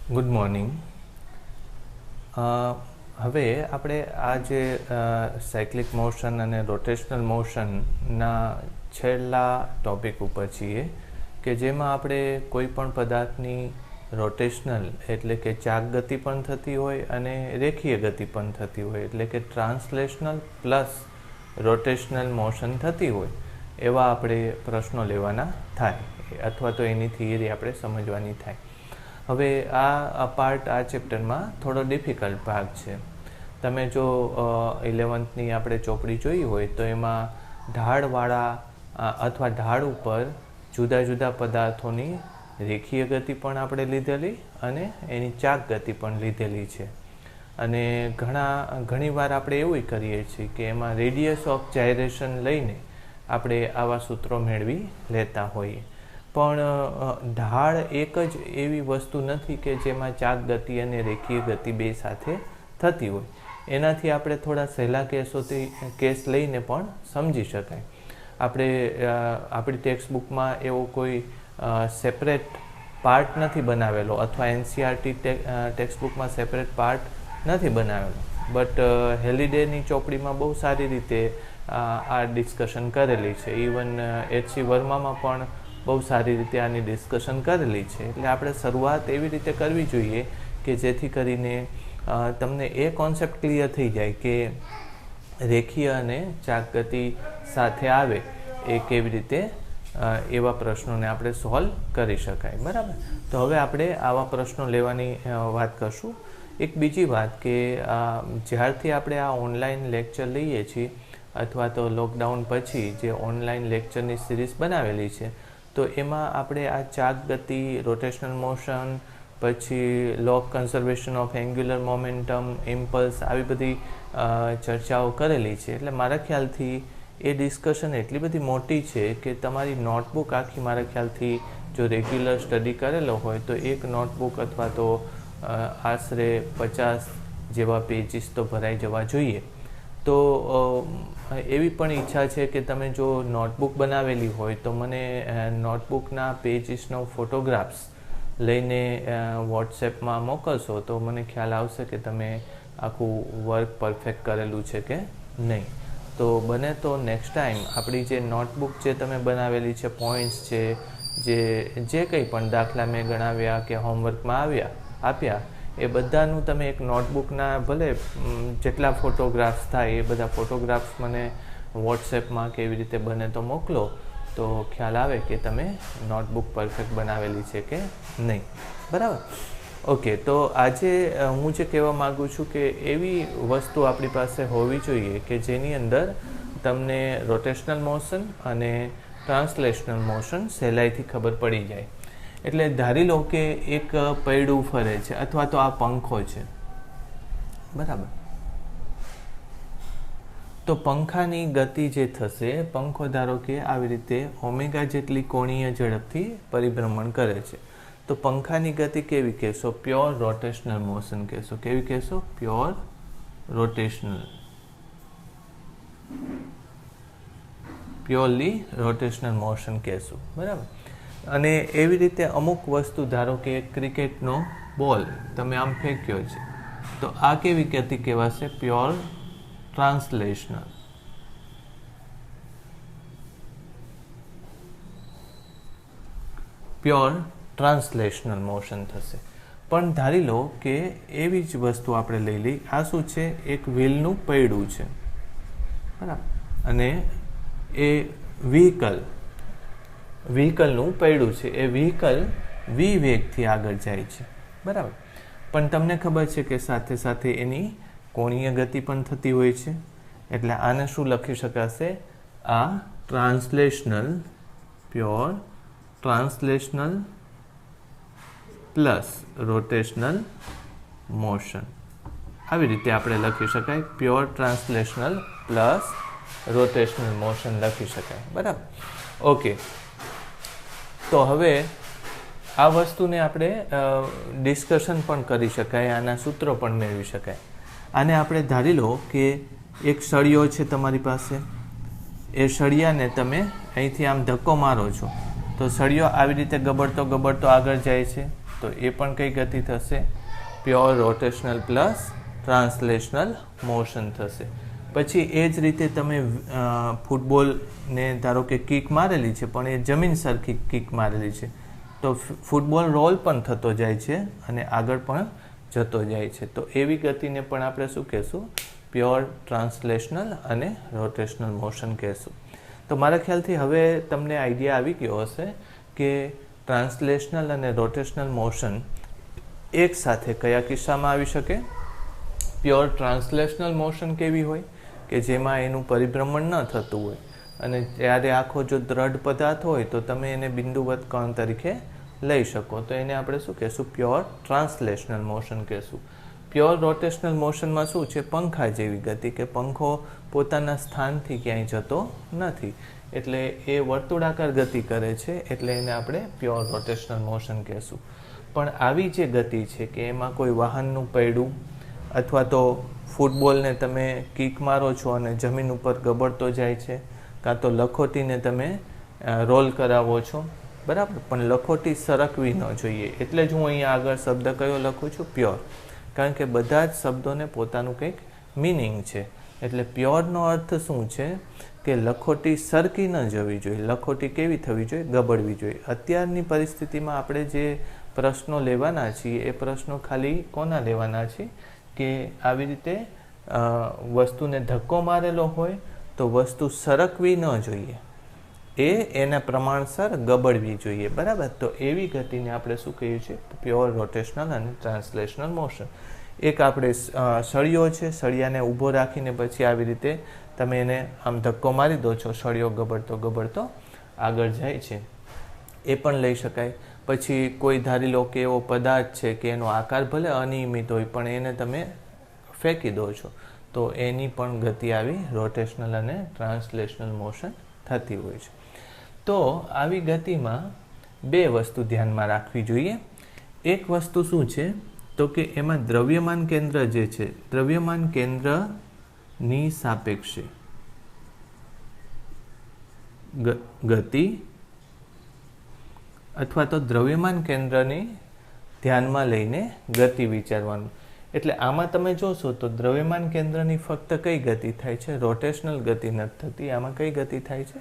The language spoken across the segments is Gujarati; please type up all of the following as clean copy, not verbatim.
Good morning. હવે આપણે આ જે સાયક્લિક મોશન અને રોટેશનલ મોશનના છેલ્લા ટૉપિક ઉપર છીએ કે જેમાં આપણે કોઈ પણ પદાર્થની રોટેશનલ એટલે કે ચાક ગતિ પણ થતી હોય અને રેખીય ગતિ પણ થતી હોય, એટલે કે ટ્રાન્સલેશનલ પ્લસ રોટેશનલ મોશન થતી હોય એવા આપણે પ્રશ્નો લેવાના થાય અથવા તો એની થિયરી આપણે સમજવાની થાય. હવે આ પાર્ટ આ ચેપ્ટરમાં થોડો ડિફિકલ્ટ ભાગ છે. તમે જો 11th આપણે ચોપડી જોઈ હોય તો એમાં ઢાળવાળા અથવા ઢાળ ઉપર જુદા જુદા પદાર્થોની રેખીય ગતિ પણ આપણે લીધેલી અને એની ચાક ગતિ પણ લીધેલી છે. અને ઘણીવાર આપણે એવું કરીએ છીએ કે એમાં રેડિયસ ઓફ જાયરેશન લઈને આપણે આવા સૂત્રો મેળવી લેતા હોઈએ, પણ ઢાળ એક જ એવી વસ્તુ નથી કે જેમાં ચાક ગતિ અને રેખીય ગતિ બે સાથે થતી હોય. એનાથી આપણે થોડા સહેલા કેસ લઈને પણ સમજી શકાય. આપણે આપણી ટેક્સ્ટબુકમાં એવો કોઈ સેપરેટ પાર્ટ નથી બનાવેલો અથવા એનસીઆરટી ટેક્સ્ટબુકમાં સેપરેટ પાર્ટ નથી બનાવેલો, બટ હેલિડેની ચોપડીમાં બહુ સારી રીતે આ ડિસ્કશન કરેલી છે. ઇવન એચ.સી. વર્મામાં પણ બહુ સારી રીતે આની ડિસ્કશન કરેલી છે. એટલે આપણે શરૂઆત એવી રીતે કરવી જોઈએ કે જેથી કરીને તમને એ કોન્સેપ્ટ ક્લિયર થઈ જાય કે રેખીય અને ચાક ગતિ સાથે આવે એ કેવી રીતે એવા પ્રશ્નોને આપણે સોલ્વ કરી શકાય. બરાબર, તો હવે આપણે આવા પ્રશ્નો લેવાની વાત કરશું. એક બીજી વાત કે જ્યારથી આપણે આ ઓનલાઈન લેક્ચર લઈએ છીએ અથવા તો લોકડાઉન પછી જે ઓનલાઈન લેક્ચરની સિરીઝ બનાવેલી છે તો એમાં આપણે આ ચાક ગતિ, રોટેશનલ મોશન, પછી law of conservation of angular momentum, impulse, આવી બધી ચર્ચાઓ કરેલી છે. એટલે મારા ખ્યાલથી એ ડિસ્કશન એટલી બધી મોટી છે કે તમારી નોટબુક આખી મારા ખ્યાલથી જો રેગ્યુલર સ્ટડી કરેલો હોય તો એક નોટબુક અથવા તો આશરે 50 જેવા પેજીસ તો ભરાઈ જવા જોઈએ. તો એવી પણ ઈચ્છા છે કે તમે જો નોટબુક બનાવેલી હોય તો મને નોટબુકના પેજીસનો ફોટોગ્રાફ્સ લઈને વોટ્સએપમાં મોકલશો તો મને ખ્યાલ આવશે કે તમે આખું વર્ક પરફેક્ટ કરેલું છે કે નહીં. તો બને તો નેક્સ્ટ ટાઈમ આપણી જે નોટબુક જે તમે બનાવેલી છે, પોઈન્ટ્સ છે, જે કંઈ પણ દાખલા મેં ગણાવ્યા કે હોમવર્કમાં આપ્યા એ બધાનું તમે એક નોટબુકના ભલે જેટલા ફોટોગ્રાફ્સ થાય એ બધા ફોટોગ્રાફ્સ મને વોટ્સએપમાં કેવી રીતે બને તો મોકલો તો ખ્યાલ આવે કે તમે નોટબુક પરફેક્ટ બનાવેલી છે કે નહીં. બરાબર, ઓકે. તો આજે હું જે કહેવા માગું છું કે એવી વસ્તુ આપણી પાસે હોવી જોઈએ કે જેની અંદર તમને રોટેશનલ મોશન અને ટ્રાન્સલેશનલ મોશન સહેલાઈથી ખબર પડી જાય. એટલે ધારી લો કે એક પૈડું ફરે છે અથવા તો આ પંખો છે, બરાબર. તો પંખાની ગતિ જે થશે, પંખો ધારો કે આવી રીતે ઓમેગા જેટલી કોણીય ઝડપથી પરિભ્રમણ કરે છે, તો પંખાની ગતિ કેવી કહેશો? પ્યોર રોટેશનલ મોશન કહેશો. કેવી કહેશો? Pure rotational, purely rotational motion કહેશું. બરાબર. અને એવી રીતે અમુક વસ્તુ ધારો કે ક્રિકેટનો બોલ તમે આમ ફેંક્યો છે તો આ કેવી ગતિ કહેવાશે? Pure translational. Pure translational motion થશે. પણ ધારી લો કે એવી જ વસ્તુ આપણે લઈ લઈ. આ શું છે? એક વ્હીલનું પૈડું છે, બરાબર. અને એ વ્હીકલનું પૈડું છે. એ વ્હીકલ વી વેગથી આગળ જાય છે, બરાબર. પણ તમને ખબર છે કે સાથે સાથે એની કોણીય ગતિ પણ થતી હોય છે. એટલે આને શું લખી શકાશે? આ translational, pure translational plus rotational motion. આવી રીતે આપણે લખી શકાય. Pure translational plus rotational motion લખી શકાય, બરાબર. ઓકે, તો હવે આ વસ્તુને આપણે ડિસ્કશન પણ કરી શકાય, આના સૂત્રો પણ મેળવી શકાય. આને આપણે ધારી લો કે એક સળિયો છે તમારી પાસે. એ સળિયાને તમે અહીંથી આમ ધક્કો મારો છો તો સળિયો આવી રીતે ગબડતો આગળ જાય છે. तो ए पण कई गति थशे? Pure rotational plus translational motion थशे। पछी ए ज रीते तमे फूटबॉल ने धारो के किक मारेली छे पण ए जमीन सरखी किक मारेली छे तो फूटबॉल रोल पण थतो जाय छे अने आगळ पण जतो जाय छे। तो एवी गतिने पण आपणे शुं कहेशुं? प्योर ट्रांसलेशनल अने रोटेशनल मोशन कहेशुं। तो मारा ख्यालथी हवे तमने आइडिया आवी गयो हशे के ट्रांसलेशनल अने रोटेशनल मोशन एक साथे कया किस्सामां आवी शके। प्योर ट्रांसलेशनल मोशन केवी होय के जेमां एनुं परिभ्रमण न थतुं होय अने त्यारे आखो जो दृढ़ पदार्थ होय तो तमे एने बिंदुवत कण तरीके लई शको तो एने आपणे शुं कहेशुं? प्योर ट्रांसलेशनल मोशन कहेशुं। प्योर रोटेशनल मोशन में शुं छे? पंखा जेवी गति के पंखो पोताना स्थानथी क्यांय जतो नथी एटले ए वर्तुळाकार गति करे छे एटले एने आपणे प्योर रोटेशनल मोशन कहेशुं। पण आवी जे गति छे के एमां कोई वाहननुं पૈડું अथवा तो फूटबॉल ने तमे किक मारो छो अने जमीन उपर गबड़तो जाय छे कां तो लखोटीने तमे रोल करावो छो बराबर पण लखोटी सरकवी न जोईए एटले ज हुं अहींया आगळ शब्द कयो लखुं छुं? प्योर। कारण के बधा ज शब्दोने पोतानुं कंईक मीनिंग छे एटले प्योरनो अर्थ शुं छे के लखोटी सरकी न जवी जोईए। लखोटी केवी थवी जोईए? गबड़वी जोईए। अत्यारनी परिस्थितिमां आपणे जे प्रश्नो लेवाना छीए ए प्रश्नो खाली कोना लेवाना छे के आवी रीते वस्तुने धक्को मारेलो होय तो वस्तु सरकवी न जोईए एना प्रमाणसर गबड़वी जोईए बराबर। तो एवी गतिने आपणे शुं कह्युं छे? प्योर रोटेशनल अने ट्रांसलेशनल मोशन। एक आपणे सळियो छे सळियाने ऊभो राखीने पछी आवी रीते तमे एने आम धक्को मारी दो छो सळियो गबड़तो गबड़तो आगळ जाय छे ए पण लई शकाय। पछी कोई धारी लो के एवो पदार्थ छे के एनो आकार भले अनियमित होय पण एने तमे फेंकी दो छो तो एनी पण गति आवी रोटेशनल अने ट्रांसलेशनल मोशन थती होय छे। तो आवी गतिमां बे वस्तु ध्यानमां राखवी जोईए। एक वस्तु शुं छे तो के एमां द्रव्यमान केंद्र जे छे द्रव्यमान केंद्रनी सापेक्षे गति अथवा तो द्रव्यमान केंद्रनी ध्यानमां लईने गति विचारवानुं। एटले आमां तमे जोशो तो द्रव्यमान केंद्रनी फक्त कई गति थाय छे? रोटेशनल गति नथी थती। आमां कई गति थाय छे?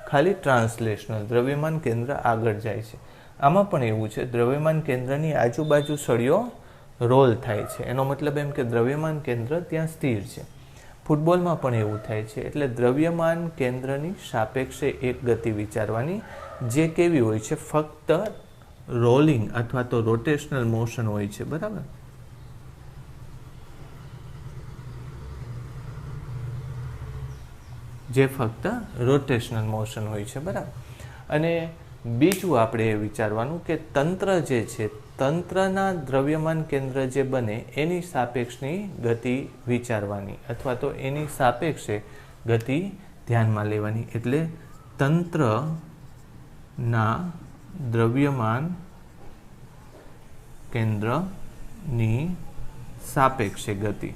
खाली ट्रांसलेशनल। द्रव्यमान केंद्र आगळ जाय छे। आमां पण एवुं छे द्रव्यमान केंद्रनी आजुबाजु सळियो रोल थाय छे एनो मतलब एम के द्रव्यमान केंद्र त्यां स्थिर छे। फूटबॉलमां पण एवुं थाय छे एटले द्रव्यमान केंद्रनी सापेक्षे एक गति विचारवानी जे केवी होय छे? फक्त रोलिंग अथवा तो रोटेशनल मोशन होय छे बराबर। जे फक्त रोटेशनल मोशन होय छे बराबर। अने बीजुं आपणे ए विचारवानुं के तंत्र जे छे तंत्रना द्रव्यमान केंद्र जे बने एनी सापेक्षनी गति विचारवानी अथवा तो एनी सापेक्षे गति ध्यानमां लेवानी। एटले तंत्रना द्रव्यमान केंद्रनी सापेक्षे गति।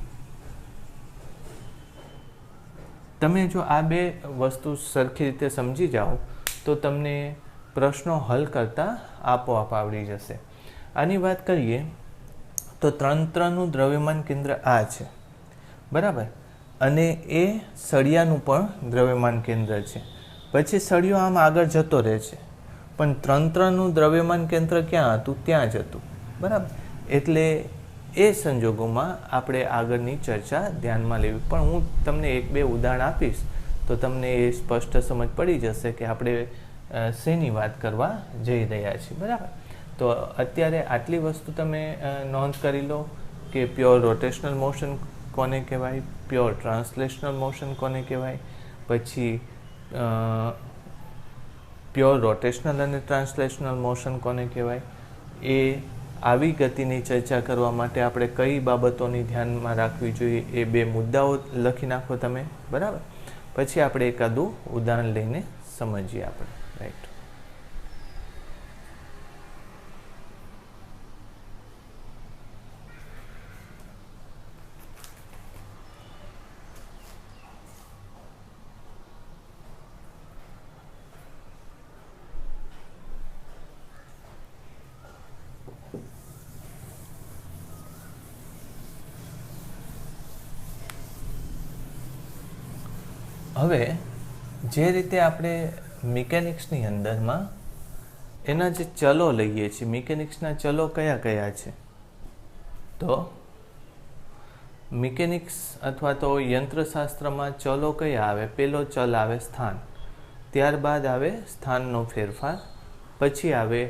तमे जो आ बे वस्तु सरखी रीते समझी जाओ तो तमने प्रश्नो हल करता आपोआप आवड़ी जशे। आनी वात करीए तो तंत्रनुं द्रव्यमान केंद्र आ छे बराबर अने ए सळियानुं पण द्रव्यमान केंद्र छे। पछी सळियो आम आगळ जतो रहे छे पण तंत्रनुं द्रव्यमान केंद्र क्यां हतुं? त्यां ज हतुं बराबर। एटले ए संजोगोमां आपणे आगळनी चर्चा ध्यानमां लेवी। पण हुं तमने एक बे उदाहरण आपीश तो तमने ए स्पष्ट समज पड़ी जशे के आपणे शेनी वात करवा जई रह्या छीए बराबर। तो अत्यारे आटली वस्तु तमे नोंध करी लो के प्योर रोटेशनल मोशन कोने कहेवाय, प्योर ट्रांसलेशनल मोशन कोने कहेवाय, पछी प्योर रोटेशनल अने ट्रांसलेशनल मोशन कोने कहेवाय। ए आवी गतिनी चर्चा करवा माटे आपणे कई बाबतोनी ध्यानमां राखवी जोईए ए बे मुद्दाओ लखी नाखो तमे बराबर। पछी आपणे एकादुं उदाहरण लईने समजीए आपणे राइट। હવે જે રીતે આપણે મિકેનિક્સની અંદરમાં એના જે ચલો લઈએ છીએ, મિકેનિક્સના ચલો કયા કયા છે, તો મિકેનિક્સ અથવા તો યંત્રશાસ્ત્રમાં ચલો કયા આવે? પહેલો ચલ આવે સ્થાન, ત્યારબાદ આવે સ્થાનનો ફેરફાર, પછી આવે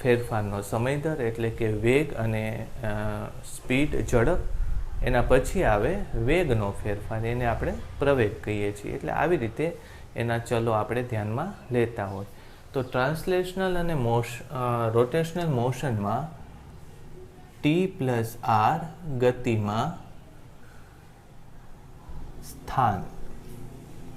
ફેરફારનો સમયદર એટલે કે વેગ અને સ્પીડ, ઝડપ, એના પછી આવે વેગનો ફેરફાર, એને આપણે પ્રવેગ કહીએ છીએ. એટલે આવી રીતે એના ચલો આપણે ધ્યાનમાં લેતા હોય. તો ટ્રાન્સલેશનલ અને રોટેશનલ મોશનમાં T+R ગતિમાં સ્થાન,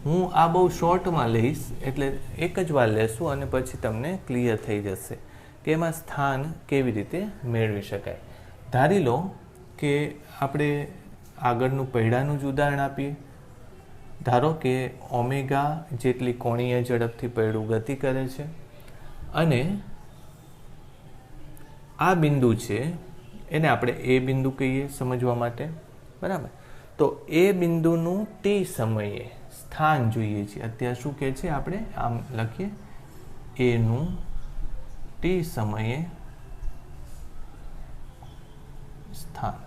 હું આ બહુ શોર્ટમાં લઈશ એટલે એક જ વાર લેશું અને પછી તમને ક્લિયર થઈ જશે કે એમાં સ્થાન કેવી રીતે મેળવી શકાય. ધારી લો કે આપણે આગળનું પૈડાનું જ ઉદાહરણ આપીએ. ધારો કે ઓમેગા જેટલી કોણીય ઝડપથી પૈડું ગતિ કરે છે અને આ બિંદુ છે એને આપણે એ બિંદુ કહીએ સમજવા માટે, બરાબર. તો એ બિંદુનું t સમયે સ્થાન જોઈએ છે. અત્યારે શું કહે છે? આપણે આમ લખીએ, એનું t સમયે સ્થાન,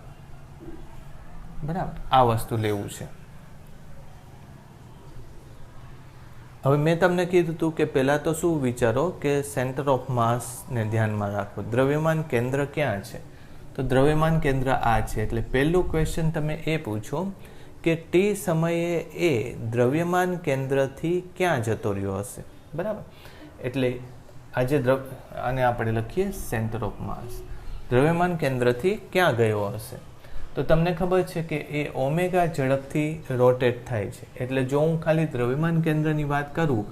બરાબર. આ વસ્તુ લેવું છે. હવે મેં તમને કીધું હતું કે પહેલાં તો શું વિચારો કે સેન્ટર ઓફ માસને ધ્યાનમાં રાખો. દ્રવ્યમાન કેન્દ્ર ક્યાં છે? તો દ્રવ્યમાન કેન્દ્ર આ છે. એટલે પહેલું ક્વેશ્ચન તમે એ પૂછો કે t સમયે એ દ્રવ્યમાન કેન્દ્રથી ક્યાં જતો રહ્યો હશે, બરાબર. એટલે આજે આને આપણે લખીએ સેન્ટર ઓફ માસ. દ્રવ્યમાન કેન્દ્રથી ક્યાં ગયો હશે? તો તમને ખબર છે કે એ ઓમેગા ઝડપથી રોટેટ થાય છે. એટલે જો હું ખાલી દ્રવ્યમાન કેન્દ્રની વાત કરું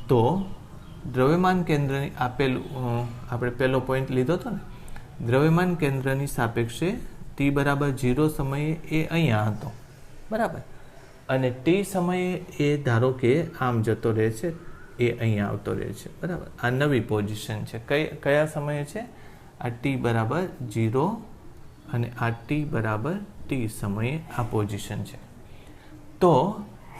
તો દ્રવ્યમાન કેન્દ્રની આપણે પહેલો પોઈન્ટ લીધો હતો ને, દ્રવ્યમાન કેન્દ્રની સાપેક્ષે t બરાબર 0 સમયે એ અહીંયા હતો, બરાબર. અને t સમયે એ ધારો કે આમ જતો રહે છે, એ અહીંયા આવતો રહે છે, બરાબર. આ નવી પોઝિશન છે. કયા સમયે છે? આ t બરાબર 0 અને આ t બરાબર t સમયે આ પોઝિશન છે. તો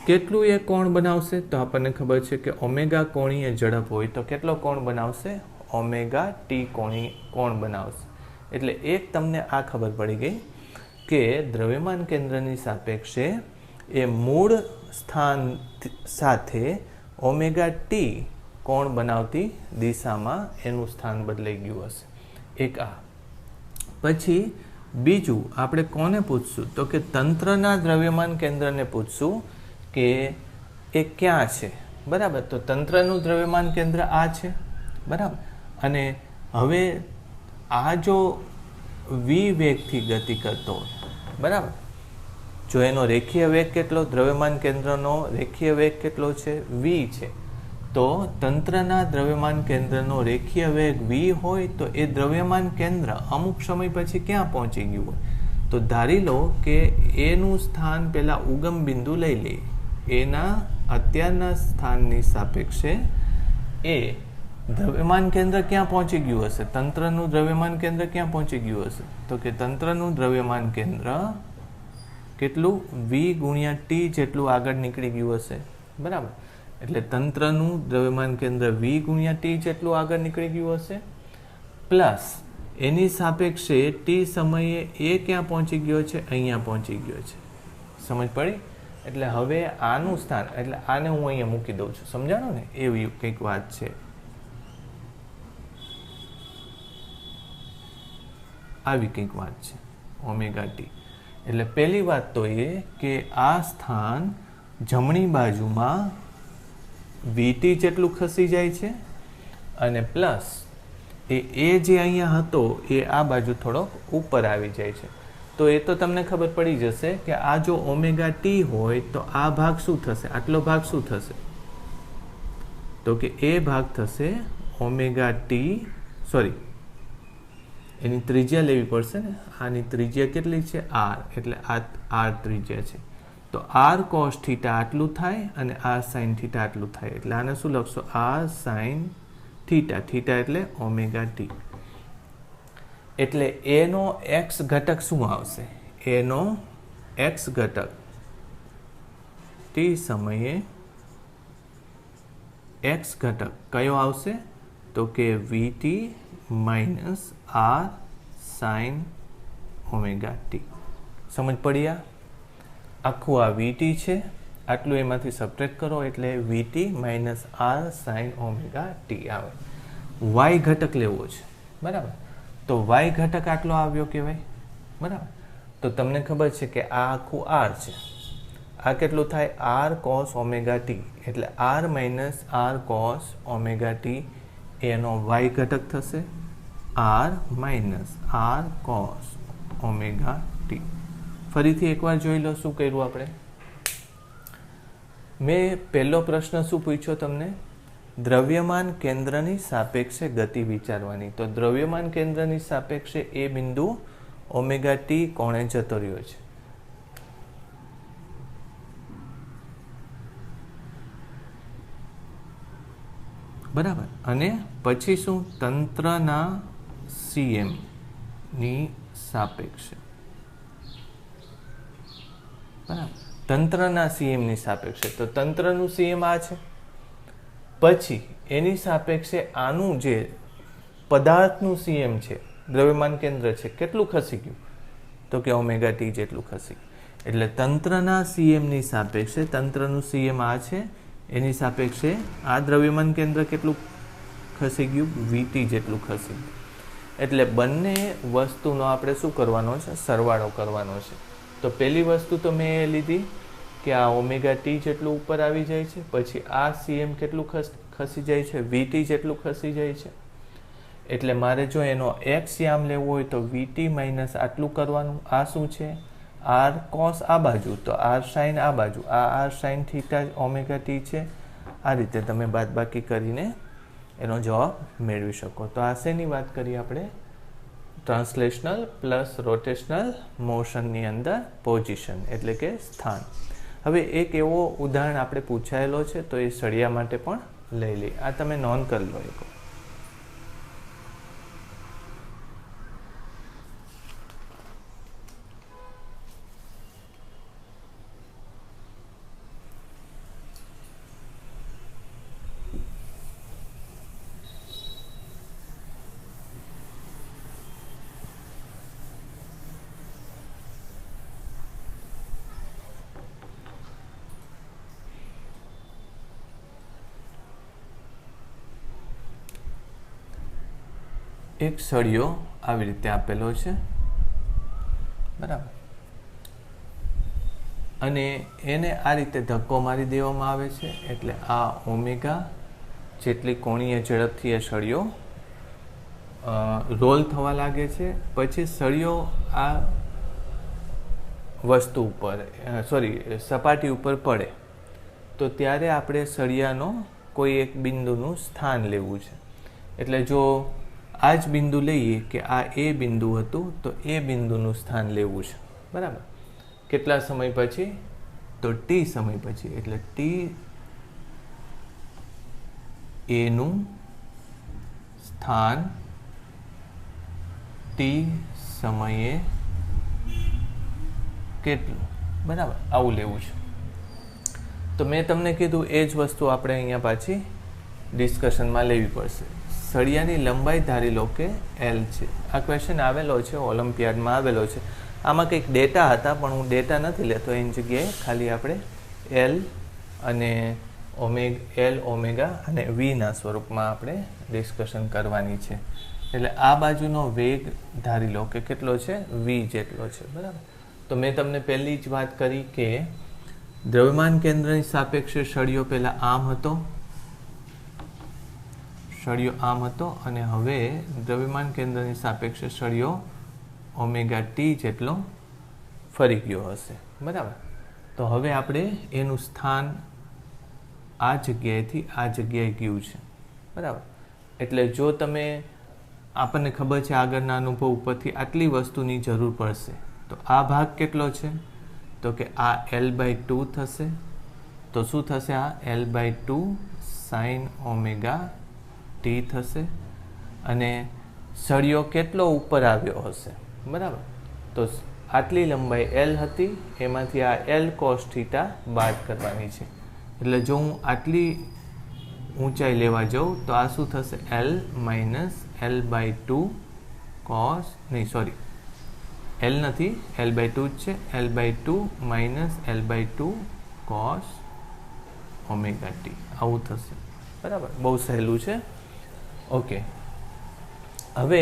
કેટલું એ કોણ બનાવશે? તો આપણને ખબર છે કે ઓમેગા કોણીય ઝડપ હોય તો કેટલો કોણ બનાવશે? ઓમેગા t કોણ બનાવશે. એટલે એક તમને આ ખબર પડી ગઈ કે દ્રવ્યમાન કેન્દ્રની સાપેક્ષે એ મૂળ સ્થાન સાથે ઓમેગા t કોણ બનાવતી દિશામાં એનું સ્થાન બદલાઈ ગયું હશે. એક આ. પછી બીજું આપણે કોને પૂછશું? તો કે તંત્રના દ્રવ્યમાન કેન્દ્રને પૂછશું કે એ ક્યાં છે, બરાબર. તો તંત્રનું દ્રવ્યમાન કેન્દ્ર આ છે, બરાબર. અને હવે આ જો v વેગથી ગતિ કરતો હોય, બરાબર, જો એનો રેખીય વેગ કેટલો, દ્રવ્યમાન કેન્દ્રનો રેખીય વેગ કેટલો છે? v છે. તો તંત્રના દ્રવ્યમાન કેન્દ્રનો રેખીય વેગ v હોય તો એ દ્રવ્યમાન કેન્દ્ર અમુક સમય પછી ક્યાં પહોંચી ગયું હોય? તો ધારી લો કે એનું સ્થાન પહેલા ઉગમ બિંદુ લઈ લઈએ. એના અત્યારના સ્થાનની સાપેક્ષે એ દ્રવ્યમાન કેન્દ્ર ક્યાં પહોંચી ગયું હશે? તંત્રનું દ્રવ્યમાન કેન્દ્ર ક્યાં પહોંચી ગયું હશે? તો કે તંત્રનું દ્રવ્યમાન કેન્દ્ર કેટલું? v ગુણ્યા t જેટલું આગળ નીકળી ગયું હશે, બરાબર. એટલે તંત્રનું દ્રવ્યમાન કેન્દ્ર v ગુણ્યા t જેટલું આગળ નીકળી ગયું હશે, પ્લસ એની સાપેક્ષે t સમયે એ ક્યાં પહોંચી ગયો છે? અહીંયા પહોંચી ગયો છે. સમજ પડી? એટલે હવે આનું સ્થાન, એટલે આને હું અહીંયા મૂકી દઉં છું. સમજાણો ને? એવી કંઈક વાત છે. આવી કંઈક વાત છે ઓમેગા t. એટલે પહેલી વાત તો એ કે આ સ્થાન જમણી બાજુમાં vt જેટલું ખસી જાય છે અને પ્લસ એ જે અહીંયા હતો એ આ બાજુ થોડોક ઉપર આવી જાય છે. તો એ તો તમને ખબર પડી જશે કે આ જો ઓમેગા t હોય તો આ ભાગ શું થશે? આટલો ભાગ શું થશે? તો કે એ ભાગ થશે ઓમેગા t, સોરી એની ત્રિજ્યા લેવી પડશે ને. આની ત્રિજ્યા કેટલી છે? r. એટલે આ r ત્રિજ્યા છે. તો r cos થીટા આટલું થાય અને r sin થીટા આટલું થાય. એટલે આને શું લખશો? r sin theta. થીટા એટલે ઓમેગા t. એટલે એનો x ઘટક શું આવશે? એનો x ઘટક ટી સમયે એક્સ ઘટક કયો આવશે? તો કે VT minus R sine omega T. સમજ પડી? આખું આ વીટી છે, આટલું એમાંથી સબટ્રેક્ટ કરો એટલે VT minus R sine omega T આવે. વાય ઘટક લેવો છે, બરાબર? તો વાય ઘટક આટલો આવ્યો કહેવાય, બરાબર? તો તમને ખબર છે કે આ આખું આર છે, આ કેટલું થાય? આર કોસ ઓમેગા ટી, એટલે R minus R cos omega t એનો વાય ઘટક થશે, R minus R cos omega t. ફરીથી એકવાર જોઈ લો શું કર્યું આપણે. મેં પહેલો પ્રશ્ન શું પૂછ્યો તમને? દ્રવ્યમાન કેન્દ્રની સાપેક્ષે ગતિ વિચારવાની. તો દ્રવ્યમાન કેન્દ્રની સાપેક્ષે એ બિંદુ ઓમેગા ટી કોણે જતો રહ્યો છે. બરાબર. અને પછી શું? તંત્રના સીએમ ની સાપેક્ષે, બરાબર? તંત્રના સીએમ ની સાપેક્ષે. તો તંત્રનું સીએમ આ છે, પછી એની સાપેક્ષે આનું જે પદાર્થનું સીએમ છે, દ્રવ્યમાન કેન્દ્ર છે, કેટલું ખસી ગયું? તો કે ઓમેગા ટી જેટલું ખસી ગયું. એટલે તંત્રના સીએમની સાપેક્ષે, તંત્રનું સીએમ આ છે, એની સાપેક્ષે આ દ્રવ્યમાન કેન્દ્ર કેટલું ખસી ગયું? વીટી જેટલું ખસી ગયું. એટલે બંને વસ્તુનો આપણે શું કરવાનો છે? સરવાળો કરવાનો છે. તો પહેલી વસ્તુ તો મેં એ લીધી કે આ ઓમેગા ટી જેટલું ઉપર આવી જાય છે, પછી આ સીએમ કેટલું ખસી જાય છે? વીટી જેટલું ખસી જાય છે. એટલે મારે જો એનો એક્સ યામ લેવો હોય તો વીટી માઇનસ આટલું કરવાનું. આ શું છે? આર કોસ આ બાજુ, તો આર સાઇન આ બાજુ, આ R sine theta omega t છે. આ રીતે તમે બાદબાકી કરીને એનો જવાબ મેળવી શકો. તો આ શેની વાત કરીએ આપણે? ટ્રાન્સલેશનલ પ્લસ રોટેશનલ મોશનની અંદર પોઝિશન એટલે કે સ્થાન. હવે એક એવો ઉદાહરણ આપણે પૂછાયેલો છે, તો એ સળિયા માટે પણ લઈ લઈએ. આ તમે નોંધ કરી લો એક. એક સળિયો આવી રીતે આપેલો છે, બરાબર? અને એને આ રીતે ધક્કો મારી દેવામાં આવે છે, એટલે આ ઓમેગા જેટલી કોણીય ઝડપથી એ સળિયો રોલ થવા લાગે છે. પછી સળિયો આ વસ્તુ ઉપર સપાટી ઉપર પડે, તો ત્યારે આપણે સળિયાનો કોઈ એક બિંદુનું સ્થાન લેવું છે. એટલે જો આ જ બિંદુ લઈએ કે આ એ બિંદુ હતું, તો એ બિંદુનું સ્થાન લેવું છે, બરાબર? કેટલા સમય પછી? તો ટી સમય પછી. એટલે ટી એનું સ્થાન ટી સમયે કેટલું, બરાબર? આવું લેવું છે. તો મેં તમને કીધું એ જ વસ્તુ આપણે અહીંયા પાછી ડિસ્કશનમાં લેવી પડશે. સળિયાની લંબાઈ ધારી લો કે એલ છે. આ ક્વેશ્ચન આવેલો છે, ઓલિમ્પિયાડમાં આવેલો છે. આમાં કંઈક ડેટા હતા, પણ હું ડેટા નથી લેતો. એની જગ્યાએ ખાલી આપણે એલ અને એલ ઓમેગા અને વીના સ્વરૂપમાં આપણે ડિસ્કશન કરવાની છે. એટલે આ બાજુનો વેગ ધારી લો કે કેટલો છે? વી જેટલો છે, બરાબર? તો મેં તમને પહેલી જ વાત કરી કે દ્રવ્યમાન કેન્દ્રની સાપેક્ષે સળિયો પહેલાં આમ હતો, સળિયો આમ હતો, અને હવે દ્રવ્યમાન કેન્દ્રની સાપેક્ષે સળિયો ઓમેગા ટી જેટલો ફરી ગયો હશે, બરાબર? તો હવે આપણે એનું સ્થાન આ જગ્યાએથી આ જગ્યાએ ગયું છે, બરાબર? એટલે જો તમે, આપણને ખબર છે આગળના અનુભવ ઉપરથી આટલી વસ્તુની જરૂર પડશે, તો આ ભાગ કેટલો છે? તો કે આ L/2 થશે. તો શું થશે? આ L/2 સાઇન ઓમેગા ટી થશે. અને સળિયો કેટલો ઉપર આવ્યો હશે, બરાબર? તો આટલી લંબાઈ L હતી, એમાંથી આ L cos θ બાદ કરવાની છે. એટલે જો હું આટલી ઊંચાઈ લેવા જાઉં તો આ શું થશે? L માઇનસ L/2 cos, નહીં સોરી, L નથી, L/2 જ છે. L/2 minus L/2 cos omega t આવું થશે. બરાબર, બહુ સહેલું છે. ઓકે, હવે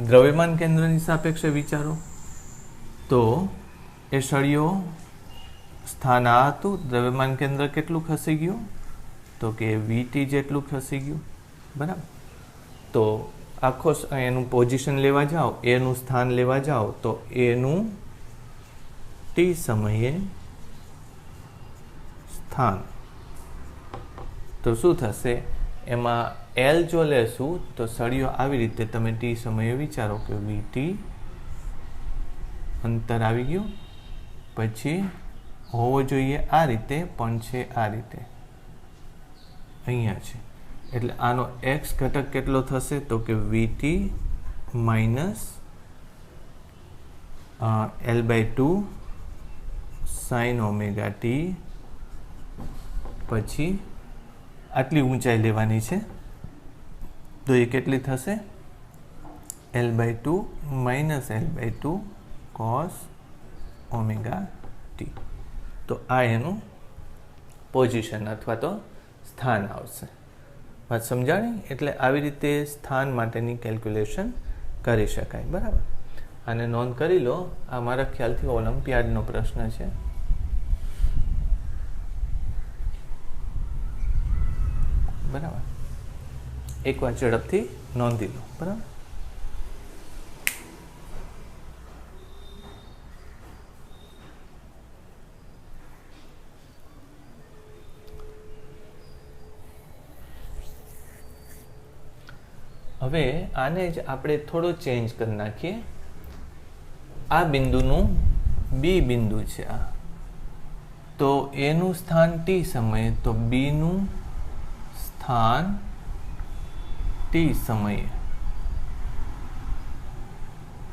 દ્રવ્યમાન કેન્દ્રની સાપેક્ષે વિચારો તો એ સળિયો સ્થાન આ હતું, દ્રવ્યમાન કેન્દ્ર કેટલું ખસી ગયું? તો કે VT જેટલું ખસી ગયું. બરાબર, તો આખો એનું પોઝિશન લેવા જાઓ, એનું સ્થાન લેવા જાઓ તો એનું t સમયે સ્થાન, તો શું થશે? એમાં L જો લેશું તો સળિયો આવી રીતે તમે t સમયે વિચારો કે VT અંતર આવી ગયું, પછી હોવો જોઈએ આ રીતે, પણ છે આ રીતે, અહીંયા છે. એટલે આનો x ઘટક કેટલો થશે? તો કે VT minus L/2 sin omega t, પછી આટલી ઊંચાઈ લેવાની છે તો એ કેટલી થશે? L/2 minus L/2 cos omega t. તો આ એનું પોઝિશન અથવા તો સ્થાન આવશે. વાત સમજાણી? એટલે આવી રીતે સ્થાન માટેની કેલ્ક્યુલેશન કરી શકાય. બરાબર, આને નોંધ કરી લો. આ મારા ખ્યાલથી ઓલિમ્પિયાડનો પ્રશ્ન છે. બરાબર, એકવાર ઝડપથી નોંધી લો. બરાબર, હવે આને જ આપણે થોડો ચેન્જ કરી નાખીએ. આ બિંદુનું B બિંદુ છે આ, તો એનું સ્થાન t સમયે, તો B નું સ્થાન t સમયે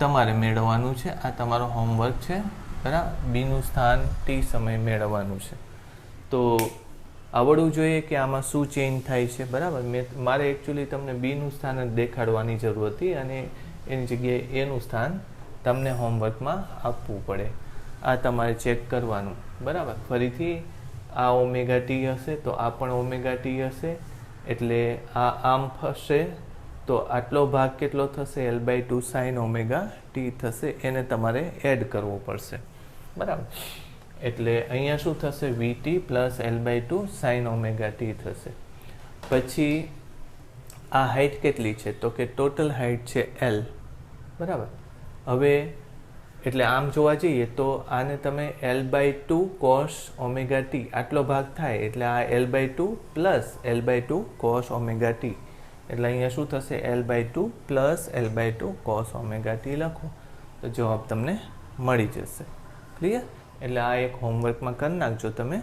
તમારે મેળવવાનું છે. આ તમારો હોમવર્ક છે. બરાબર, B નું સ્થાન t સમયે મેળવવાનું છે. તો આવડવું જોઈએ કે આમાં શું ચેન્જ થાય છે. બરાબર, મારે એકચ્યુઅલી તમને B નું સ્થાન જ દેખાડવાની જરૂર હતી અને એની જગ્યાએ A નું સ્થાન તમને હોમવર્કમાં આપવું પડે. આ તમારે ચેક કરવાનું. બરાબર, ફરીથી આ ઓમેગા t હશે તો આ પણ ઓમેગા t હશે, એટલે આ આમ થશે તો આટલો ભાગ કેટલો થશે? L/2 sin ઓમેગા t થશે. એને તમારે એડ કરવો પડશે. બરાબર, એટલે અહીંયા શું થશે? VT plus L/2 sin omega t થશે. પછી આ હાઇટ કેટલી છે? તો કે ટોટલ હાઇટ છે L. બરાબર, હવે એટલે આમ જોવા જઈએ તો આને તમે L/2 cos ઓમેગા t આટલો ભાગ થાય, એટલે આ L/2 plus L/2 cos omega t, એટલે અહીંયા શું થશે? L/2 plus L/2 cos omega t લખો તો જવાબ તમને મળી જશે. ક્લિયર? એટલે આ એક હોમવર્કમાં કરી નાખજો તમે.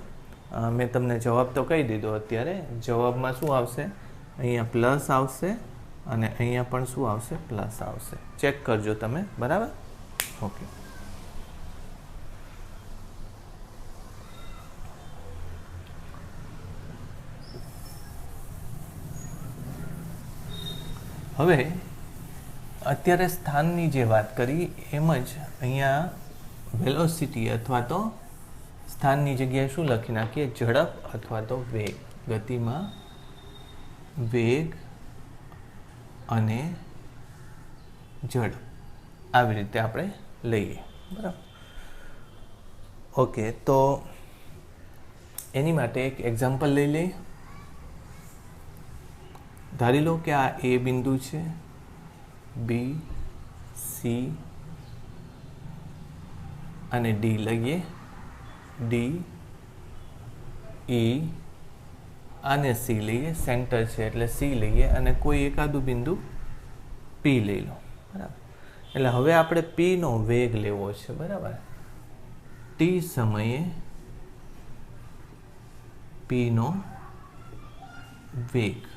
મેં તમને જવાબ તો કહી દીધો. અત્યારે જવાબમાં શું આવશે? અહીંયા પ્લસ આવશે અને અહીંયા પણ શું આવશે? પ્લસ આવશે. ચેક કરજો તમે. બરાબર, ઓકે. હવે અત્યારે સ્થાનની જે વાત કરી એમ જ અહીંયા વેલોસિટી અથવા તો સ્થાનની જગ્યાએ શું લખી નાખીએ? ઝડપ અથવા તો વેગ. ગતિમાં વેગ અને ઝડપ આવી રીતે આપણે લઈએ. બરાબર, ઓકે. તો એની માટે એક એક્ઝામ્પલ લઈ લઈએ. ધારી લો કે આ A બિંદુ છે, B, C અને D લઈએ. D, E અને C લઈએ. સેન્ટર છે એટલે C લઈએ અને કોઈ એકાદું બિંદુ P લઈ લો. બરાબર, એટલે હવે આપણે P નો વેગ લેવો છે. બરાબર, t સમયે P નો વેગ.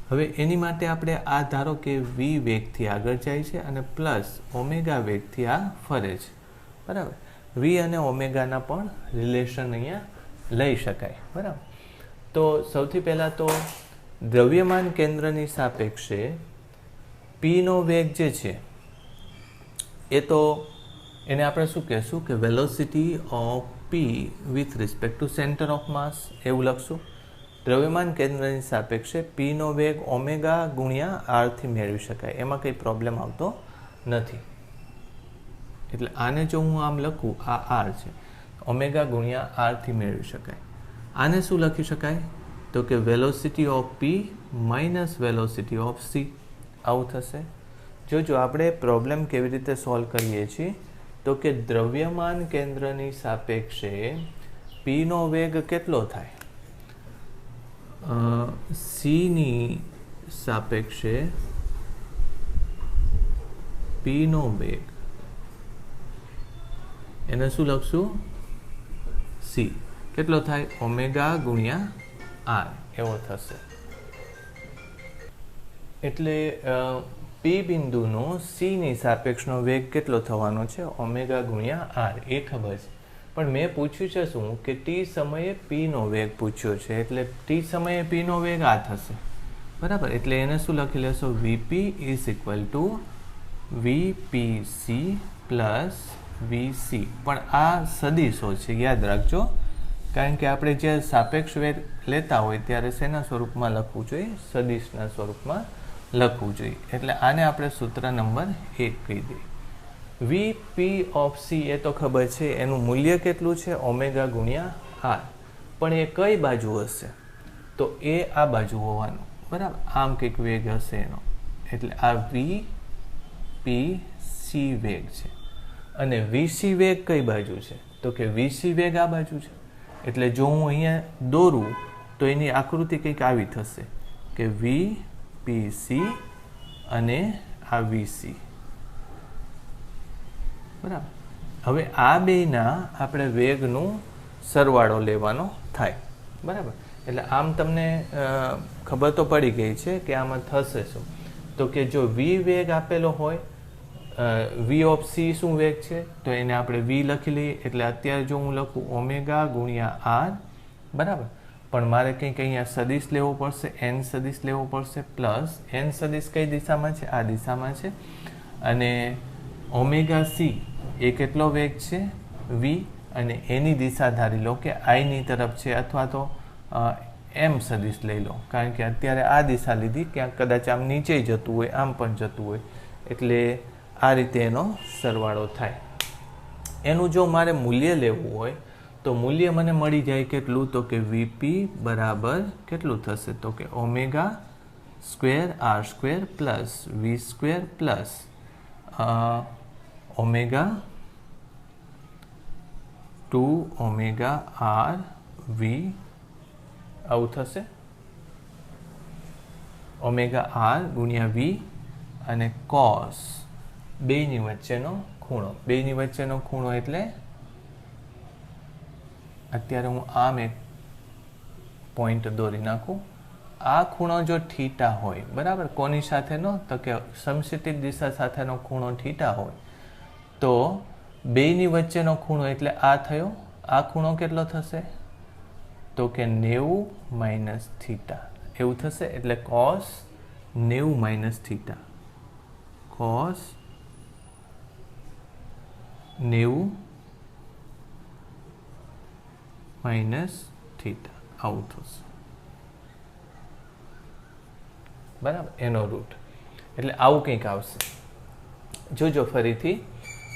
હવે એની માટે આપણે આ ધારો કે v વેગથી આગળ જાય છે અને પ્લસ ઓમેગા વેગથી આ ફરે છે, બરાબર. v અને ઓમેગાના પણ રિલેશન અહીંયા લઈ શકાય, બરાબર. તો સૌથી પહેલાં તો દ્રવ્યમાન કેન્દ્રની સાપેક્ષે પીનો વેગ જે છે એ તો એને આપણે શું કહેશું કે velocity of P with respect to centre of માસ એવું લખશું. દ્રવ્યમાન કેન્દ્રની સાપેક્ષે પીનો વેગ ઓમેગા ગુણ્યા આરથી મેળવી શકાય, એમાં કંઈ પ્રોબ્લેમ આવતો નથી. એટલે આને જો હું આમ લખું, આ આર છે, ઓમેગા ગુણ્યા આરથી મેળવી શકાય. આને શું લખી શકાય તો કે velocity of P minus velocity of C, આવું થશે. જો આપણે પ્રોબ્લેમ કેવી રીતે સોલ્વ કરીએ છીએ તો કે દ્રવ્યમાન કેન્દ્રની સાપેક્ષે પીનો વેગ કેટલો થાય, સીની સાપેક્ષે પીનો વેગ, એને શું લખશું, સી કેટલો થાય, ઓમેગા ગુણ્યા આર એવો થશે. એટલે પી બિંદુનો સીની સાપેક્ષનો વેગ કેટલો થવાનો છે, ઓમેગા ગુણ્યા આર, એ ખબર છે. પણ મેં પૂછ્યું છે શું કે ટી સમયે પીનો વેગ પૂછ્યો છે, એટલે ટી સમયે પીનો વેગ આ થશે, બરાબર. એટલે એને શું લખી લેશો, VP is equal to VPC plus VC. પણ આ સદીશો છે, યાદ રાખજો, કારણ કે આપણે જે સાપેક્ષ વેગ લેતા હોય ત્યારે શેના સ્વરૂપમાં લખવું જોઈએ, સદીશના સ્વરૂપમાં લખવું જોઈએ. એટલે આને આપણે સૂત્ર નંબર 1 કહી દઈએ. વીપી ઓફ સી એ તો ખબર છે, એનું મૂલ્ય કેટલું છે, ઓમેગા ગુણ્યા આર. પણ એ કઈ બાજુ હશે તો એ આ બાજુ હોવાનું, બરાબર. આમ કંઈક વેગ હશે એનો, એટલે આ વીપી સી વેગ છે. અને વીસી વેગ કઈ બાજુ છે તો કે વીસી વેગ આ બાજુ છે. એટલે જો હું અહીંયા દોરું તો એની આકૃતિ કંઈક આવી થશે કે વીપીસી અને આ વીસી, બરાબર. હવે આ બેના આપણે વેગનું સરવાળો લેવાનો થાય, બરાબર. એટલે આમ તમને ખબર તો પડી ગઈ છે કે આમાં થશે શું તો કે જો વી વેગ આપેલો હોય, વી ઓફ સી શું વેગ છે તો એને આપણે વી લખી લઈએ. એટલે અત્યારે જો હું લખું ઓમેગા ગુણ્યા આર, બરાબર. પણ મારે કંઈક અહીંયા સદીશ લેવો પડશે, એન સદીશ લેવો પડશે, પ્લસ એન સદીશ કઈ દિશામાં છે, આ દિશામાં છે. અને ઓમેગા સી એ કેટલો વેગ છે, વી, અને એની દિશા ધારી લો કે આઈની તરફ છે, અથવા તો એમ સદીશ લઈ લો, કારણ કે અત્યારે આ દિશા લીધી, ક્યાંક કદાચ આમ નીચે જતું હોય, આમ પણ જતું હોય. એટલે આ રીતે એનો સરવાળો થાય. એનું જો મારે મૂલ્ય લેવું હોય તો મૂલ્ય મને મળી જાય કેટલું તો કે વીપી બરાબર કેટલું થશે તો કે omega square R square plus V square plus omega 2 omega R V, આવું થશે. ઓમેગા આર ગુણ્યા વી અને કોસ બેની વચ્ચેનો ખૂણો. બેની વચ્ચેનો ખૂણો એટલે અત્યારે હું આમ એક પોઈન્ટ દોરી નાખું. આ ખૂણો જો થીટા હોય, બરાબર, કોની સાથેનો તો કે સમક્ષિતિજ દિશા સાથેનો ખૂણો થીટા હોય તો બેની વચ્ચેનો ખૂણો એટલે આ થયો. આ ખૂણો કેટલો થશે તો કે 90 માઇનસ થીટા એવું થશે. એટલે cos 90 minus theta, cos 90 minus theta આવું થશે, બરાબર, એનો રૂટ. એટલે આવું કંઈક આવશે. જોજો ફરીથી,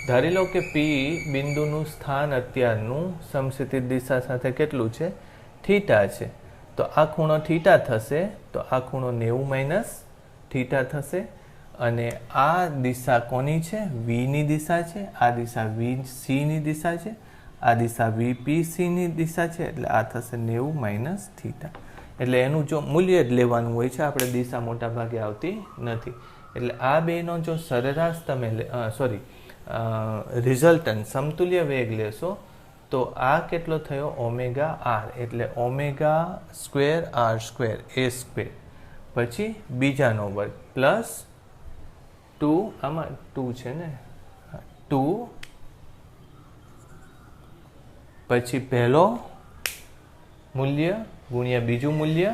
ધારી લો કે પી બિંદુનું સ્થાન અત્યારનું સમક્ષિતિજ દિશા સાથે કેટલું છે, થીટા છે. તો આ ખૂણો થીટા થશે, તો આ ખૂણો 90 માઇનસ થીટા થશે. અને આ દિશા કોની છે, વીની દિશા છે. આ દિશા વીસીની દિશા છે. આ દિશા વીપીસીની દિશા છે. એટલે આ થશે 90 માઇનસ થીટા. એટલે એનું જો મૂલ્ય જ લેવાનું હોય છે, આપણે દિશા મોટા ભાગે આવતી નથી. એટલે આ બેનો જો સરેરાશ તમે રિઝલ્ટન્ટ સમતુલ્ય વેગ લેશો તો આ કેટલો થયો ઓમેગા આર. એટલે ઓમેગા સ્ક્વેર આર સ્ક્વેર એ સ્ક્વેર પછી બીજાનો વર્ગ પ્લસ 2 આમાં 2 છે ને 2 પછી પહેલો મૂલ્ય ગુણ્યા બીજું મૂલ્ય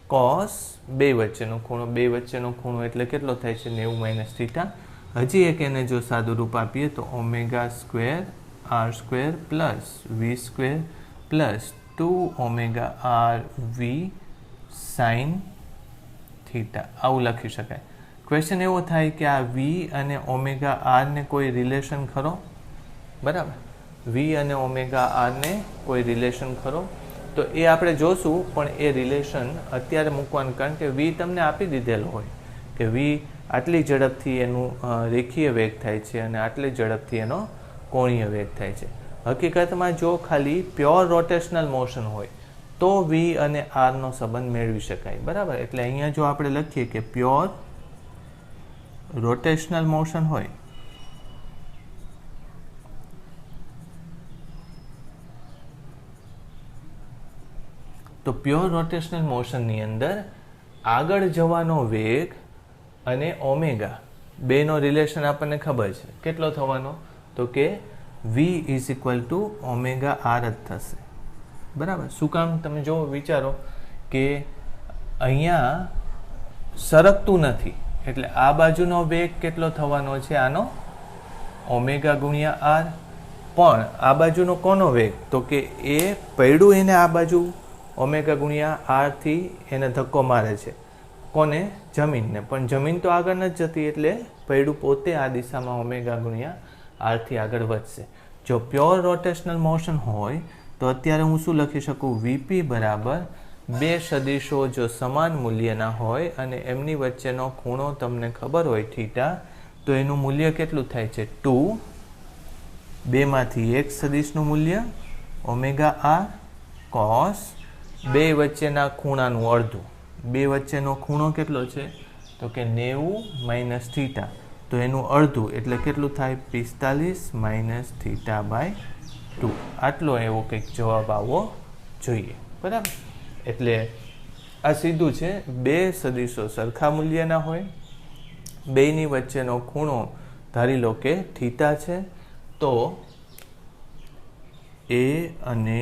cos 2 વચ્ચેનો ખૂણો 2 વચ્ચેનો ખૂણો એટલે કેટલો થાય છે 90 માઇનસ થીટા હજી એક એને જો સાદું રૂપ આપીએ તો omega square r square plus v square plus 2 omega r v sine theta આવું લખી શકાય ક્વેશ્ચન એવો થાય કે આ v અને ઓમેગા r ને કોઈ રિલેશન ખરો બરાબર v અને ઓમેગા r ને કોઈ રિલેશન ખરો તો એ આપણે જોશું પણ એ રિલેશન અત્યારે મૂકવાનું કારણ કે v તમને આપી દીધેલો હોય કે v આટલી ઝડપથી એનું રેખીય વેગ થાય છે અને આટલી ઝડપથી એનો કોણીય વેગ થાય છે હકીકતમાં જો ખાલી પ્યોર રોટેશનલ મોશન હોય તો v અને r નો સંબંધ મેળવી શકાય બરાબર એટલે અહીંયા જો આપણે લખીએ કે પ્યોર રોટેશનલ મોશન હોય તો પ્યોર રોટેશનલ મોશનની અંદર આગળ જવાનો વેગ અને ઓમેગા બેનો રિલેશન આપણને ખબર છે કેટલો થવાનો તો કે v is equal two omega r જ થશે બરાબર શું કામ તમે જો વિચારો કે અહીંયા સરકતું નથી એટલે આ બાજુનો વેગ કેટલો થવાનો છે આનો ઓમેગા ગુણ્યા r પણ આ બાજુનો કોનો વેગ તો કે એ પૈડું એને આ બાજુ ઓમેગા ગુણ્યા r થી એને ધક્કો મારે છે કોને જમીનને પણ જમીન તો આગળ નથી જતી એટલે પૈડું પોતે આ દિશામાં ઓમેગા ગુણ્યા r થી આગળ વધશે જો પ્યોર રોટેશનલ મોશન હોય તો અત્યારે હું શું લખી શકું vp બરાબર બે સદિશો જો સમાન મૂલ્યના હોય અને એમની વચ્ચેનો ખૂણો તમને ખબર હોય થીટા તો એનું મૂલ્ય કેટલું થાય છે 2 બેમાંથી એક સદિશનું મૂલ્ય ઓમેગા r cos બે વચ્ચેના ખૂણાનું અડધું બે વચ્ચેનો ખૂણો કેટલો છે તો કે 90 માઇનસ થીટા તો એનું અડધું એટલે કેટલું થાય 45 માઇનસ થીટા બાય 2 આટલો એવો કંઈક જવાબ આવવો જોઈએ બરાબર એટલે આ સીધું છે બે સદિશો સરખા મૂલ્યના હોય બેની વચ્ચેનો ખૂણો ધારી લો કે થીટા છે તો a અને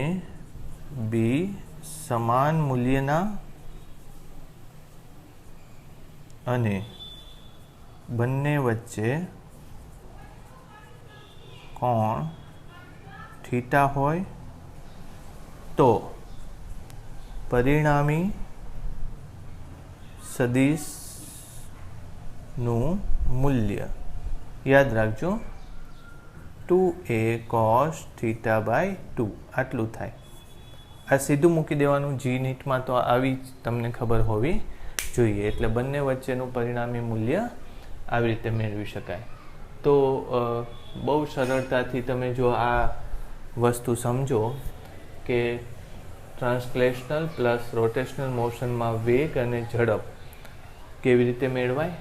b સમાન મૂલ્યના અને બંને વચ્ચે કોણ થીટા હોય તો પરિણામી સદિશનું મૂલ્ય યાદ રાખજો 2a cos થીટા બાય 2 આટલું થાય આ સીધું મૂકી દેવાનું જી નીટમાં તો આવી જ તમને ખબર હોવી જોઈએ એટલે બંને વચ્ચેનું પરિણામી મૂલ્ય આવી રીતે મેળવી શકાય તો બહુ સરળતાથી તમે જો આ વસ્તુ સમજો કે ટ્રાન્સલેશનલ પ્લસ રોટેશનલ મોશનમાં વેગ અને ઝડપ કેવી રીતે મેળવાય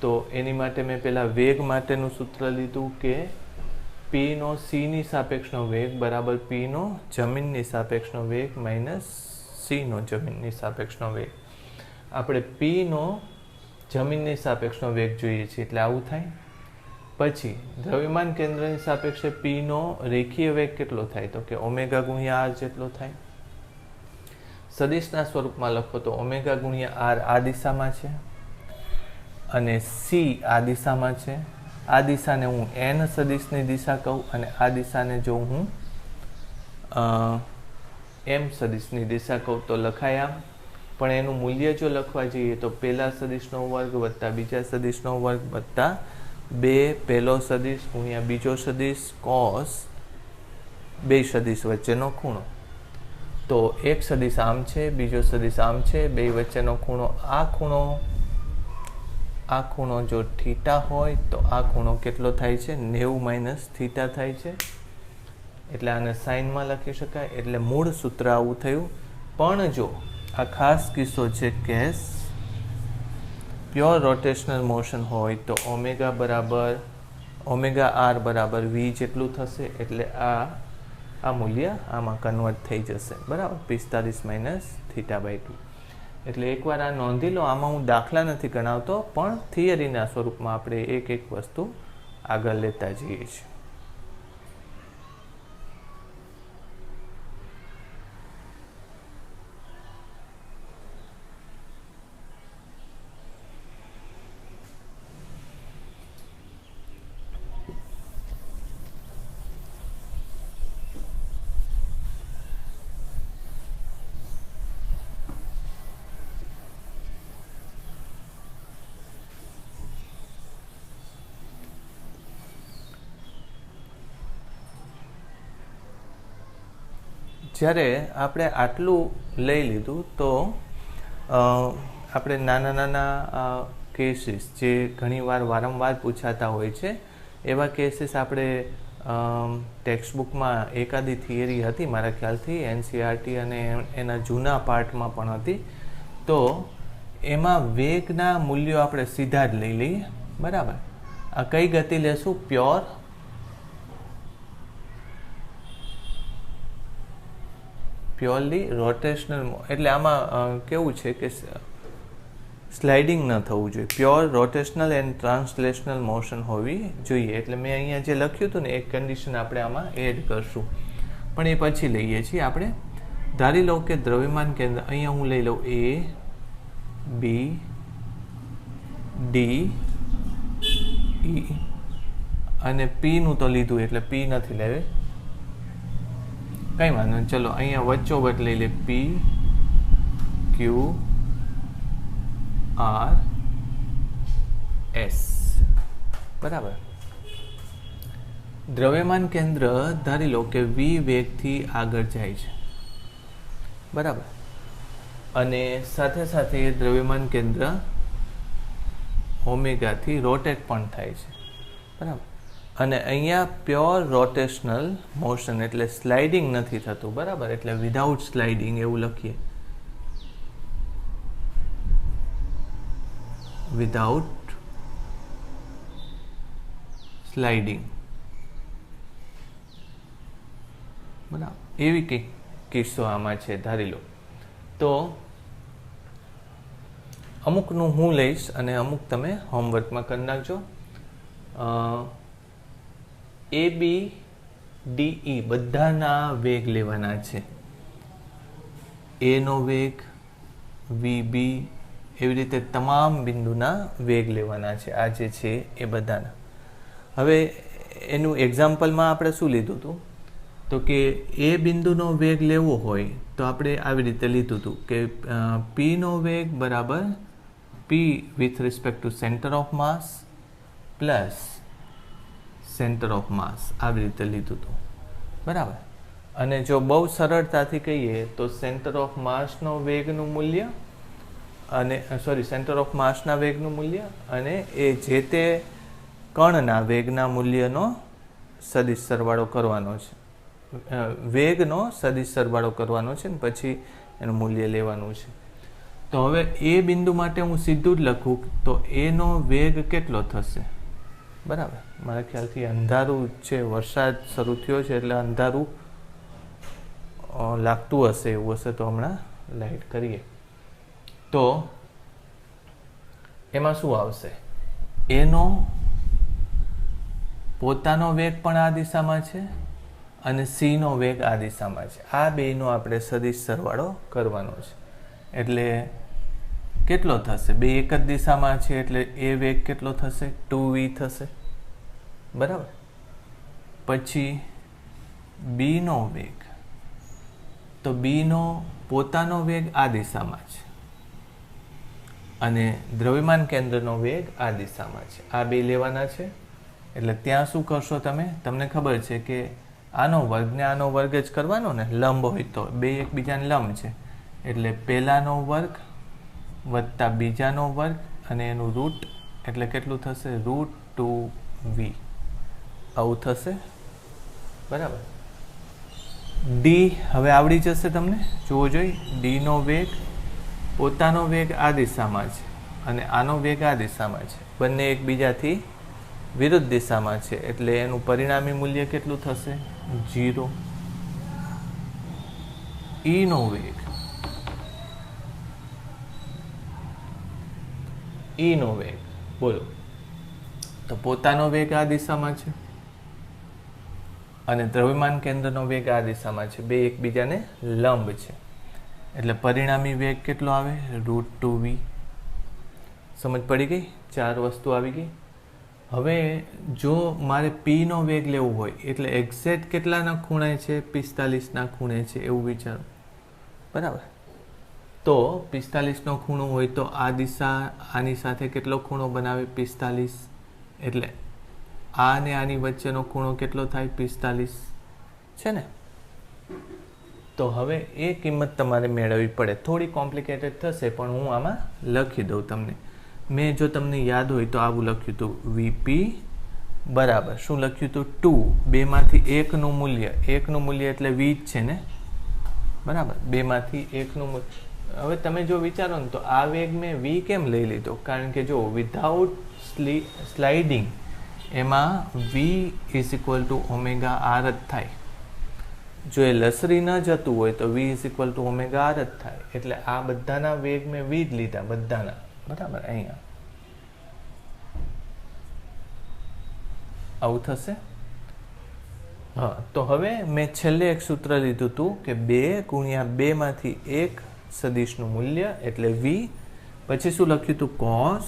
તો એની માટે મેં પહેલાં વેગ માટેનું સૂત્ર લીધું કે p નો c ની સાપેક્ષનો વેગ બરાબર p નો જમીનની સાપેક્ષનો વેગ માઇનસ c નો જમીનની સાપેક્ષનો વેગ આપણે p નો જમીનની સાપેક્ષનો વેગ જોઈએ છે એટલે આવું થાય પછી દ્રવ્યમાન કેન્દ્રની સાપેક્ષે p નો રેખીય વેગ કેટલો થાય તો કે ઓમેગા ગુણ્યા r જેટલો થાય સદિશના સ્વરૂપમાં લખો તો ઓમેગા ગુણ્યા r આ દિશામાં છે અને c આ દિશામાં છે આ દિશાને હું n સદિશની દિશા કહું અને આ દિશાને જો હું m સદિશની દિશા કહું તો લખાય આમ પણ એનું મૂલ્ય જો લખવા જઈએ તો પહેલા સદિશનો વર્ગ વત્તા બીજા સદિશનો વર્ગ વત્તા 2 પહેલો સદિશ ગુણ્યા બીજો સદિશ cos બે સદિશ વચ્ચેનો ખૂણો તો એક સદિશ આમ છે બીજો સદિશ આમ છે બે વચ્ચેનો ખૂણો આ ખૂણો જો થીટા હોય તો આ ખૂણો કેટલો થાય છે 90 માઇનસ થીટા થાય છે એટલે આને સાઇનમાં લખી શકાય એટલે મૂળ સૂત્ર આવું થયું પણ જો આ ખાસ કિસ્સો છે કેસ પ્યોર રોટેશનલ મોશન હોય તો ઓમેગા r બરાબર v જેટલું થશે એટલે આ મૂલ્ય આમાં કન્વર્ટ થઈ જશે બરાબર 45 માઇનસ થીટા બાય 2 એટલે એકવાર આ નોંધી લો. આમાં હું દાખલા નથી ગણાવતો, પણ થિયરીના સ્વરૂપમાં આપણે એક એક વસ્તુ આગળ લેતા જઈએ છીએ. જ્યારે આપણે આટલું લઈ લીધું તો આપણે નાના નાના કેસીસ જે ઘણીવાર વારંવાર પૂછાતા હોય છે એવા કેસીસ આપણે ટેક્સ્ટબુકમાં એકાદી થિયરી હતી મારા ખ્યાલથી એનસીઆરટી અને એના જૂના પાર્ટમાં પણ હતી. તો એમાં વેગના મૂલ્યો આપણે સીધા જ લઈ લઈએ. બરાબર. આ કઈ ગતિ લેશું? Purely rotational. એટલે આમાં કેવું છે કે સ્લાઇડિંગ ન થવું જોઈએ, pure rotational and translational motion હોવી જોઈએ. એટલે મેં અહીંયા જે લખ્યું હતું ને એક કન્ડિશન આપણે આમાં એડ કરશું, પણ એ પછી લઈએ છીએ આપણે. ધારી લો કે દ્રવ્યમાન કેન્દ્ર અહીંયા હું લઈ લઉં A, B, D, E અને P નું તો લીધું એટલે P નથી લેવે, કંઈ વાંધો નહીં. ચલો અહીંયા વચ્ચોવચ લઈ લે P, Q, R, S. બરાબર. દ્રવ્યમાન કેન્દ્ર ધારી લો કે V વેગથી આગળ જાય છે. બરાબર. અને સાથે સાથે દ્રવ્યમાન કેન્દ્ર ઓમેગાથી રોટેટ પણ થાય છે. બરાબર. અને અહીંયા પ્યોર રોટેશનલ મોશન એટલે સ્લાઇડિંગ નથી થતું. બરાબર. એટલે વિધાઉટ સ્લાઇડિંગ એવું લખીએ, વિધાઉટ સ્લાઇડિંગ. બરાબર. એવી કંઈક કિસ્સો આમાં છે ધારી લો. તો અમુકનું હું લઈશ અને અમુક તમે હોમવર્કમાં કરી નાખજો. ABDE બધાના વેગ લેવાના છે. A નો વેગ, VB, એવી રીતે તમામ બિંદુના વેગ લેવાના છે. આ જે છે એ બધાના. હવે એનું એક્ઝામ્પલમાં આપણે શું લીધું હતું? તો કે એ બિંદુનો વેગ લેવો હોય તો આપણે આવી રીતે લીધું હતું કે P નો વેગ બરાબર P with respect to centre of mass plus centre of માસ, આવી રીતે લીધું હતું. બરાબર. અને જો બહુ સરળતાથી કહીએ તો સેન્ટર ઓફ માસનો વેગનું મૂલ્ય અને સેન્ટર ઓફ માસના વેગનું મૂલ્ય અને એ જે તે કણના વેગના મૂલ્યનો સદિશ સરવાળો કરવાનો છે. વેગનો સદિશ સરવાળો કરવાનો છે ને પછી એનું મૂલ્ય લેવાનું છે. તો હવે એ બિંદુ માટે હું સીધું જ લખું તો એનો વેગ કેટલો થશે? બરાબર. મારા ખ્યાલથી અંધારું છે, વરસાદ શરૂ થયો છે એટલે અંધારું લાગતું હશે. એવું હશે તો હમણાં લાઇટ કરીએ. તો એમાં શું આવશે? એનો પોતાનો વેગ પણ આ દિશામાં છે અને C નો વેગ આ દિશામાં છે. આ બેનો આપણે સદિશ સરવાળો કરવાનો છે. એટલે કેટલો થશે? બે એક જ દિશામાં છે એટલે એ વેગ કેટલો થશે? 2v થશે. બરાબર. પછી B નો વેગ, તો B નો પોતાનો વેગ આ દિશામાં છે અને દ્રવ્યમાન કેન્દ્રનો વેગ આ દિશામાં છે. આ બે લેવાના છે. એટલે ત્યાં શું કરશો તમે? તમને ખબર છે કે આનો વર્ગ ને આનો વર્ગ જ કરવાનો ને, લંબ હોય તો બે એકબીજાને લંબ છે એટલે પહેલાનો વર્ગ વત્તા બીજાનો વર્ગ અને એનું રૂટ એટલે કેટલું થશે? √2v. આવું થશે. બરાબર. D હવે આવડી જશે તમને. જુઓ જોઈ, D નો વેગ પોતાનો વેગ આ દિશામાં છે અને આનો વેગ આ દિશામાં છે. બંને એકબીજાથી વિરુદ્ધ દિશામાં છે એટલે એનું પરિણામી મૂલ્ય કેટલું થશે? 0. E નો વેગ ઈનો વેગ. બોલો, તો પોતાનો વેગ આ દિશામાં છે અને દ્રવ્યમાન કેન્દ્રનો વેગ આ દિશામાં છે, બે એકબીજાને લંબ છે, એટલે પરિણામી વેગ કેટલો આવે? √2v. સમજ પડી ગઈ? 4 વસ્તુ આવી ગઈ. હવે જો મારે p નો વેગ લેવો હોય એટલે એક્ઝેક્ટ કેટલાના ખૂણે છે? 45ના ખૂણે છે એવું વિચારો. બરાબર, તો 45નો ખૂણો હોય તો આ દિશા આની સાથે કેટલો ખૂણો બનાવે? 45. એટલે આ અને આની વચ્ચેનો ખૂણો કેટલો થાય? 45 છે ને. તો હવે એ કિંમત તમારે મેળવવી પડે. થોડી કોમ્પ્લિકેટેડ થશે પણ હું આમાં લખી દઉં તમને. મેં જો તમને યાદ હોય તો આવું લખ્યું હતું, વીપી બરાબર શું લખ્યું હતું? 2. બેમાંથી એકનું મૂલ્ય, એકનું મૂલ્ય એટલે v જ છે ને. બરાબર, બેમાંથી એકનું મૂલ્ય. હવે તમે જો વિચારો ને તો આ વેગ મેં v કેમ લઈ લીધો? કારણ કે જો વિધાઉટ સ્લાઇડિંગ એમાં v = ωr જ થાય. જો એ લસરી ન જતું હોય તો v = ωr જ થાય. એટલે આ બધાના વેગ મેં v જ લીધા, બધાના. બરાબર, અહીંયા આવું થશે. હા, તો હવે મેં છેલ્લે એક સૂત્ર લીધું હતું કે 2 × 2 માંથી 1 સદિશનું મૂલ્ય એટલે v. પછી શું લખ્યું હતું? cos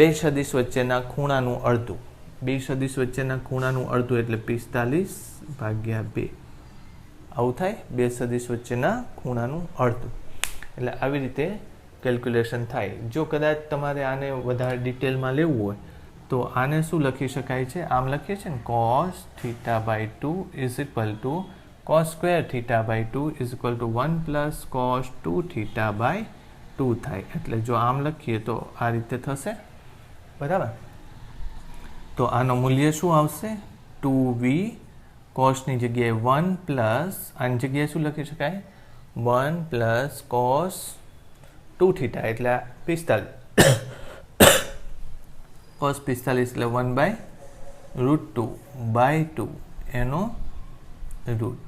બે સદિશ વચ્ચેના ખૂણાનું અડધું. બે સદિશ વચ્ચેના ખૂણાનું અડધું એટલે 45/2. આવું થાય, બે સદિશ વચ્ચેના ખૂણાનું અડધું. એટલે આવી રીતે કેલ્ક્યુલેશન થાય. જો કદાચ તમારે આને વધારે ડિટેલમાં લેવું હોય તો આને શું લખી શકાય છે? આમ લખીએ છીએ ને, cos θ/2 = cos² θ/2 = 1 + cos 2θ/2 થાય. એટલે જો આમ લખીએ તો આ રીતે થશે. બરાબર, તો આનો મૂલ્ય શું આવશે? 2v. cosની જગ્યાએ 1 + આની જગ્યાએ શું લખી શકાય? 1 + cos 2θ એટલે 45. cos 45 એટલે 1/√2/2 એનો રૂટ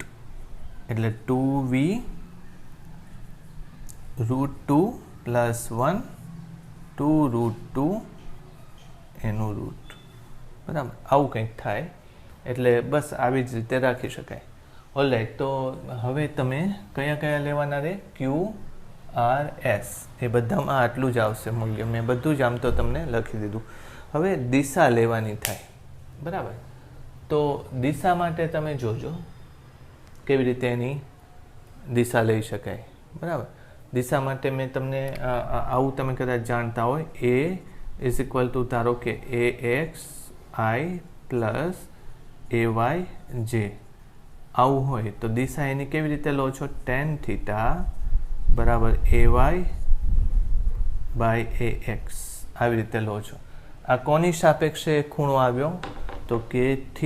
એટલે 2v √2 + 1 2√2 એનું રૂટ. બરાબર, આવું કંઈક થાય. એટલે બસ આવી જ રીતે રાખી શકાય. ઓલરાઈટ, તો હવે તમે કયા કયા લેવાના રે? Q, R, S એ બધામાં આટલું જ આવશે મૂલ્ય. મેં બધું જ આમ તો તમને લખી દીધું. હવે દિશા લેવાની થાય. બરાબર, તો દિશા માટે તમે જોજો કેવી રીતે એની દિશા લઈ શકાય. બરાબર, દિશા માટે મેં તમને આવું તમે કદાચ જાણતા હોય, A = ધારો કે AXI + AYJ આવું હોય તો દિશા એની કેવી રીતે લો છો? tan θ = AY/AX આવી રીતે લો છો. આ કોની સાપેક્ષે ખૂણો આવ્યો? તો કે θ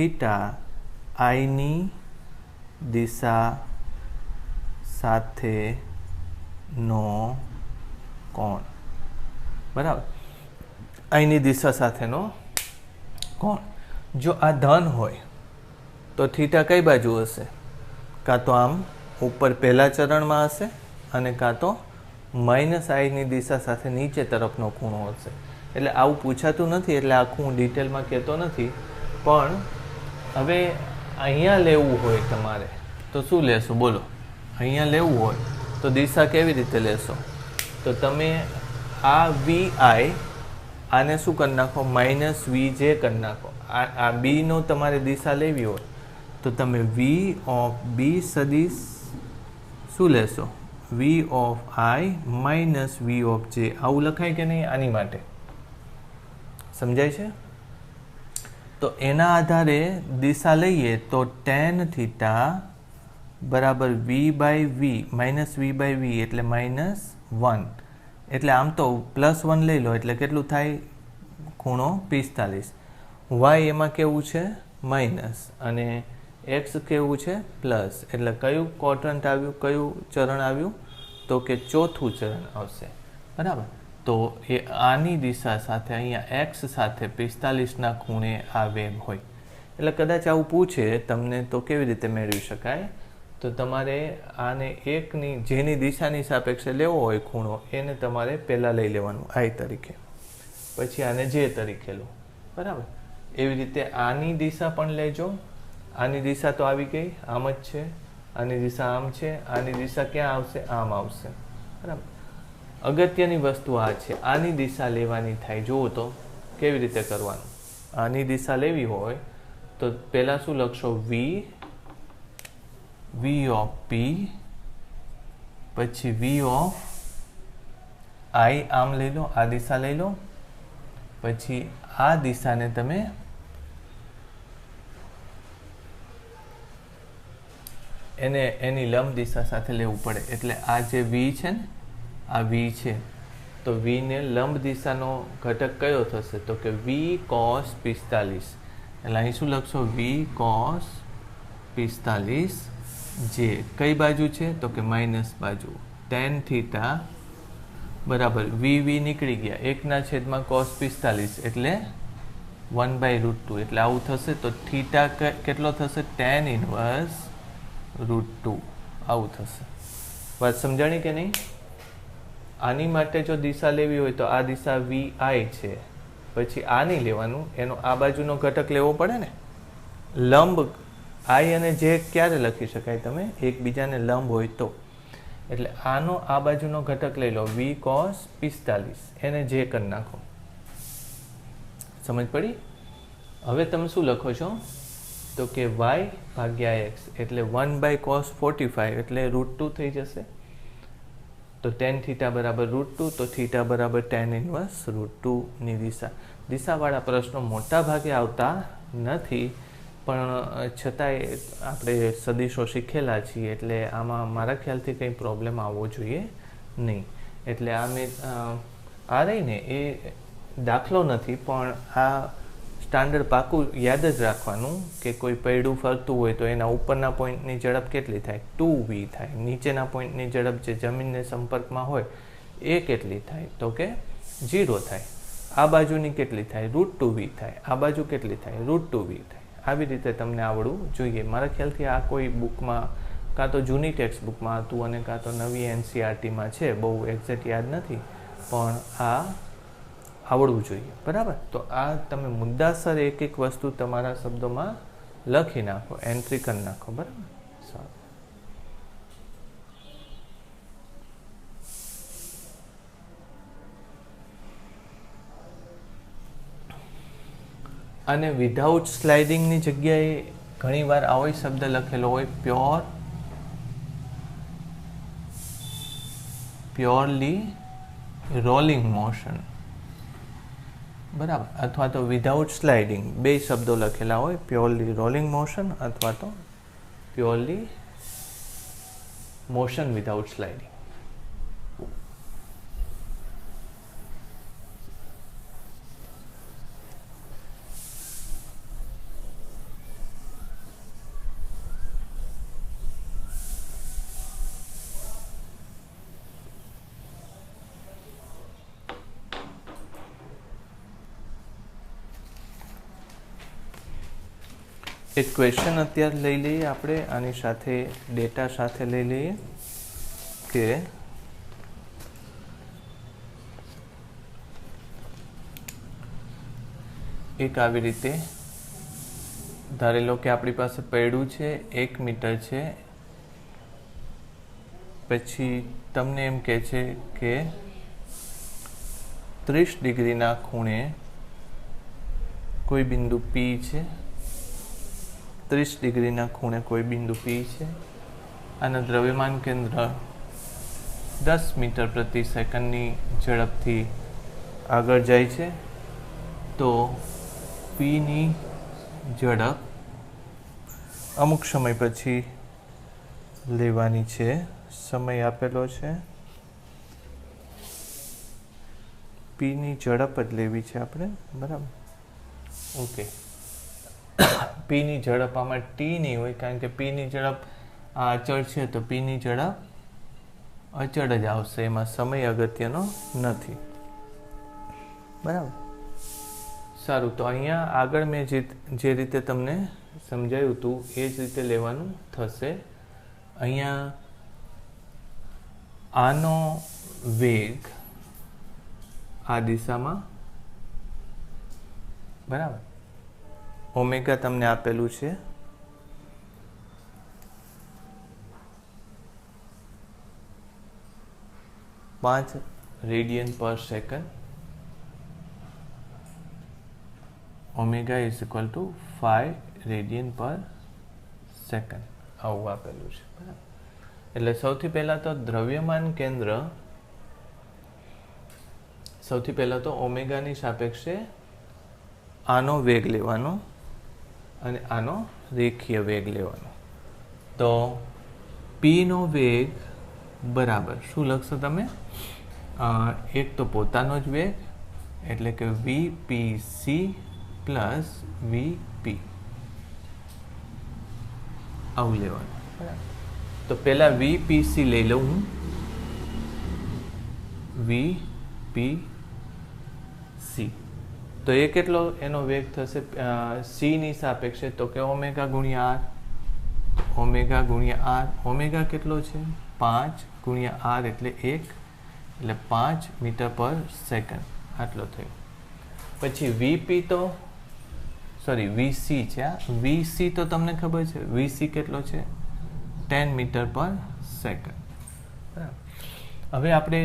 I ની દિશા સાથેનો કોણ. બરાબર, I ની દિશા સાથેનો કોણ. જો આ ધન હોય તો થીટા કઈ બાજુ હશે? કાં તો આમ ઉપર પહેલા ચરણમાં હશે અને કાં તો -I ની દિશા સાથે નીચે તરફનો ખૂણો હશે. એટલે આવું પૂછાતું નથી એટલે આખું હું ડિટેલમાં કહેતો નથી. પણ હવે અહીંયા લેવું હોય તમારે તો શું લેશો? બોલો, અહીંયા લેવું હોય તો દિશા કેવી રીતે લેશો? તો તમે આ VI આને શું કરી નાખો? -VJ કરી નાખો. આ બીનો તમારે દિશા લેવી હોય તો તમે V of B સદિશ શું લેશો? V of I - V of J આવું લખાય કે નહીં? આની માટે સમજાય છે? તો એના આધારે દિશા લઈએ તો tan θ = V/V -V/V એટલે -1. એટલે આમ તો +1 લઈ લો એટલે કેટલું થાય? ખૂણો 45. y એમાં કેવું છે? માઇનસ અને x કેવું છે? પ્લસ. એટલે કયું ક્વોડ્રન્ટ આવ્યું? કયું ચરણ આવ્યું? તો કે ચોથું ચરણ આવશે. બરાબર, તો એ આની દિશા સાથે અહીંયા x સાથે 45ના ખૂણે આ વેગ હોય. એટલે કદાચ આવું પૂછે તમને તો કેવી રીતે મેળવી શકાય? તો તમારે આને એકની જેની દિશાની સાપેક્ષે લેવો હોય ખૂણો એને તમારે પહેલાં લઈ લેવાનું આઈ તરીકે, પછી આને જે તરીકે લો, બરાબર. એવી રીતે આની દિશા પણ લેજો. આની દિશા તો આવી ગઈ, આમ જ છે. આની દિશા આમ છે, આની દિશા ક્યાં આવશે? આમ આવશે, બરાબર. અગત્યની વસ્તુ આ છે, આની દિશા લેવાની થાય. જુઓ તો કેવી રીતે કરવાનું. આની દિશા લેવી હોય તો પહેલાં શું લખશો? વી ઓફ પી, પછી વી ઓફ આઈ આમ લઈ લો, આ દિશા લઈ લો. પછી આ દિશાને તમે એની લંબ દિશા સાથે લેવું પડે. એટલે આ જે વી છે ને, આ વી છે, તો વીને લંબ દિશાનો ઘટક કયો થશે? તો કે વી cos 45. એટલે અહીં શું લખશો? વી cos 45 જે કઈ બાજુ છે? તો કે માઇનસ બાજુ. tan થીટા બરાબર વી નીકળી ગયા, 1/cos 45 એટલે 1/√2. એટલે આવું થશે. તો થીટા કેટલો થશે? tan ઇન્વર્સ √2 આવું થશે. વાત સમજાણી કે નહીં? આની માટે જો દિશા લેવી હોય તો આ દિશા વી આઈ છે, પછી આ નહીં લેવાનું, એનો આ બાજુનો ઘટક લેવો પડે ને. લંબ આઈ અને જે ક્યારે લખી શકાય? તમે એકબીજાને લંબ હોય તો. એટલે આનો આ બાજુનો ઘટક લઈ લો, વી cos 45, એને જે કરી નાખો. સમજ પડી? હવે તમે શું લખો છો? તો કે y/x એટલે 1/cos 45 એટલે √2 થઈ જશે. તો tan થીટા બરાબર √2, તો થીટા બરાબર tan ઇન્વર્સ √2 ની દિશાવાળા પ્રશ્નો મોટા ભાગે આવતા નથી, પણ છતાંય આપણે સદીશો શીખેલા છીએ એટલે આમાં મારા ખ્યાલથી કંઈ પ્રોબ્લેમ આવવો જોઈએ નહીં. એટલે આ મેં આ રહીને એ દાખલો નથી, પણ આ સ્ટાન્ડર્ડ પાકું યાદ જ રાખવાનું કે કોઈ પૈડું ફરતું હોય તો એના ઉપરના પોઈન્ટની ઝડપ કેટલી થાય? 2v થાય. નીચેના પોઈન્ટની ઝડપ જે જમીનને સંપર્કમાં હોય એ કેટલી થાય? તો કે 0 થાય. આ બાજુની કેટલી થાય? √2v થાય. આ બાજુ કેટલી થાય? √2v થાય. આવી રીતે તમને આવડવું જોઈએ. મારા ખ્યાલથી આ કોઈ બુકમાં કાં તો જૂની ટેક્સ્ટ બુકમાં હતું અને કાં તો નવી NCERTમાં છે, બહુ એક્ઝેક્ટ યાદ નથી, પણ આ આવડવું જોઈએ, બરાબર. તો આ તમે મુદ્દાસર એક એક વસ્તુ તમારા શબ્દોમાં લખી નાખો, એન્ટ્રી કરી નાખો, બરાબર. સારું. અને વિધાઉટ સ્લાઇડિંગની જગ્યાએ ઘણીવાર આવો શબ્દ લખેલો હોય, પ્યોરલી રોલિંગ મોશન, બરાબર. અથવા તો વિધાઉટ સ્લાઇડિંગ, બે શબ્દો લખેલા હોય, પ્યોરલી રોલિંગ મોશન અથવા તો પ્યોરલી મોશન વિધાઉટ સ્લાઇડિંગ. એક ક્વેશ્ચન અત્યારે લઈ લઈએ આપણે, આની સાથે ડેટા સાથે લઈ લઈએ કે એક આવી રીતે ધારી લો કે આપણી પાસે પૈડું છે, 1 મીટર છે, પછી તમને એમ કહે છે કે 30 ડિગ્રીના ખૂણે કોઈ બિંદુ P છે, 30 ડિગ્રીના ખૂણે કોઈ બિંદુ P છે. આના દ્રવ્યમાન કેન્દ્ર 10 મીટર પ્રતિ સેકન્ડની ઝડપથી આગળ જાય છે. તો Pની ઝડપ અમુક સમય પછી લેવાની છે. સમય આપેલો છે, Pની ઝડપ જ લેવી છે આપણે, બરાબર. ઓકે. Pની ઝડપ આમાં T નહીં હોય, કારણ કે Pની ઝડપ આ અચળ છે, તો Pની ઝડપ અચળ જ આવશે, એમાં સમય અગત્યનો નથી, બરાબર. સારું. તો અહીંયા આગળ મેં જે રીતે તમને સમજાયું હતું એ જ રીતે લેવાનું થશે. અહીંયા આનો વેગ આ દિશામાં, બરાબર, ઓમેગા તમને આપેલું છે 5 રેડિયન પર second. Omega is equal two 5 radian પર સેકન્ડ આવું આપેલું છે, બરાબર. એટલે સૌથી પહેલાં તો દ્રવ્યમાન કેન્દ્ર, સૌથી પહેલાં તો ઓમેગાની સાપેક્ષે આનો વેગ લેવાનો અને આનો રેખીય વેગ લેવાનો. તો પીનો વેગ બરાબર શું લખશો તમે? એક તો પોતાનો જ વેગ એટલે કે વીપીસી પ્લસ વીપી આવું લેવાનું, બરાબર. તો પહેલાં વીપીસી લઈ લઉં હું, વીપીસી. તો એ કેટલો એનો વેગ થશે સીની સાપેક્ષે? તો કે ઓમેગા ગુણ્યા આર. ઓમેગા ગુણ્યા આર, ઓમેગા કેટલો છે? 5 ગુણ્યા આર એટલે 1, એટલે 5 મીટર પર સેકન્ડ આટલો થયો. પછી વીપી તો સોરી વીસી છે. આ વીસી તો તમને ખબર છે, વીસી કેટલો છે? 10 મીટર પર સેકન્ડ, બરાબર. હવે આપણે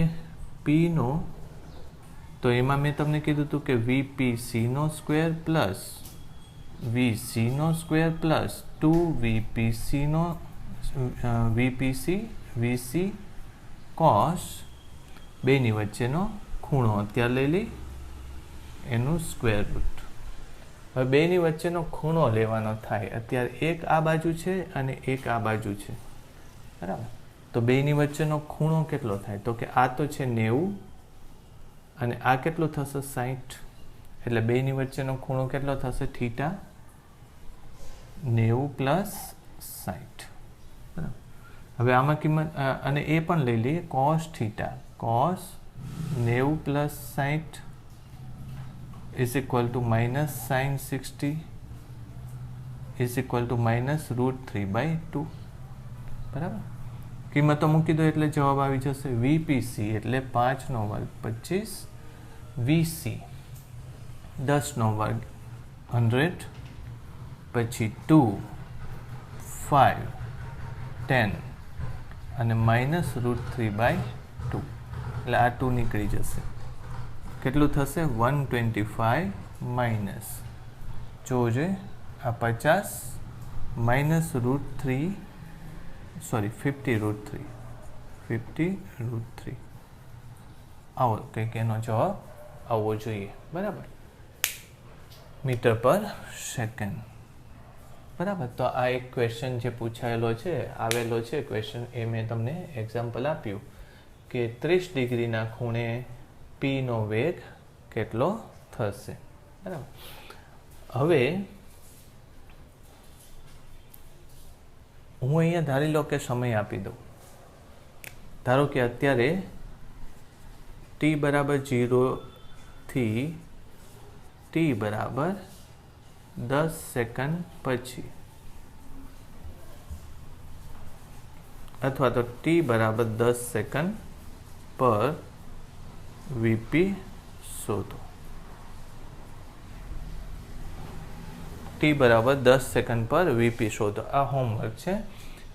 પીનો, તો એમાં મેં તમને કીધું હતું કે વીપીસીનો સ્ક્વેર પ્લસ વીસીનો square plus 2 VPC VC cos બેની વચ્ચેનો ખૂણો અત્યારે લઈ લઈ એનું સ્ક્વેર રૂટ. હવે બેની વચ્ચેનો ખૂણો લેવાનો થાય. અત્યારે એક આ બાજુ છે અને એક આ બાજુ છે, બરાબર. તો બેની વચ્ચેનો ખૂણો કેટલો થાય? તો કે આ તો છે 90 અને આ કેટલું થશે? 60. એટલે બેની વચ્ચેનો ખૂણો કેટલો થશે? થીટા 90 પ્લસ 60, બરાબર. હવે આમાં કિંમત અને એ પણ લઈ લઈએ, cos theta, cos 90 plus 60 is equal two minus sign 60 is equal two minus √3/2, બરાબર. કિંમતો મૂકી દો એટલે જવાબ આવી જશે. વીપીસી એટલે 5 નો વર્ગ 25, વીસી 10 નો વર્ગ 100, પછી 2 5 10 અને માઇનસ √3/2, એટલે આ 2 નીકળી જશે. કેટલું થશે? 125 માઇનસ, જોજે આ 50 માઇનસ √3 સોરી 50 √3 આવો કંઈક એનો જવાબ આવવો જોઈએ, બરાબર, મીટર પર સેકન્ડ, બરાબર. તો આ એક ક્વેશ્ચન જે પૂછાયેલો છે, આવેલો છે ક્વેશ્ચન, એ મેં તમને એક્ઝામ્પલ આપ્યું કે 30 ડિગ્રીના ખૂણે પીનો વેગ કેટલો થશે, બરાબર. હવે હું અહીંયા ધારી લો કે સમય આપી દઉં. ધારો કે અત્યારે t બરાબર 0 થી t બરાબર 10 સેકન્ડ પછી, અથવા તો t બરાબર 10 સેકન્ડ પર વીપી શોધો. t બરાબર 10 સેકન્ડ પર વીપી શોધો. આ હોમવર્ક છે.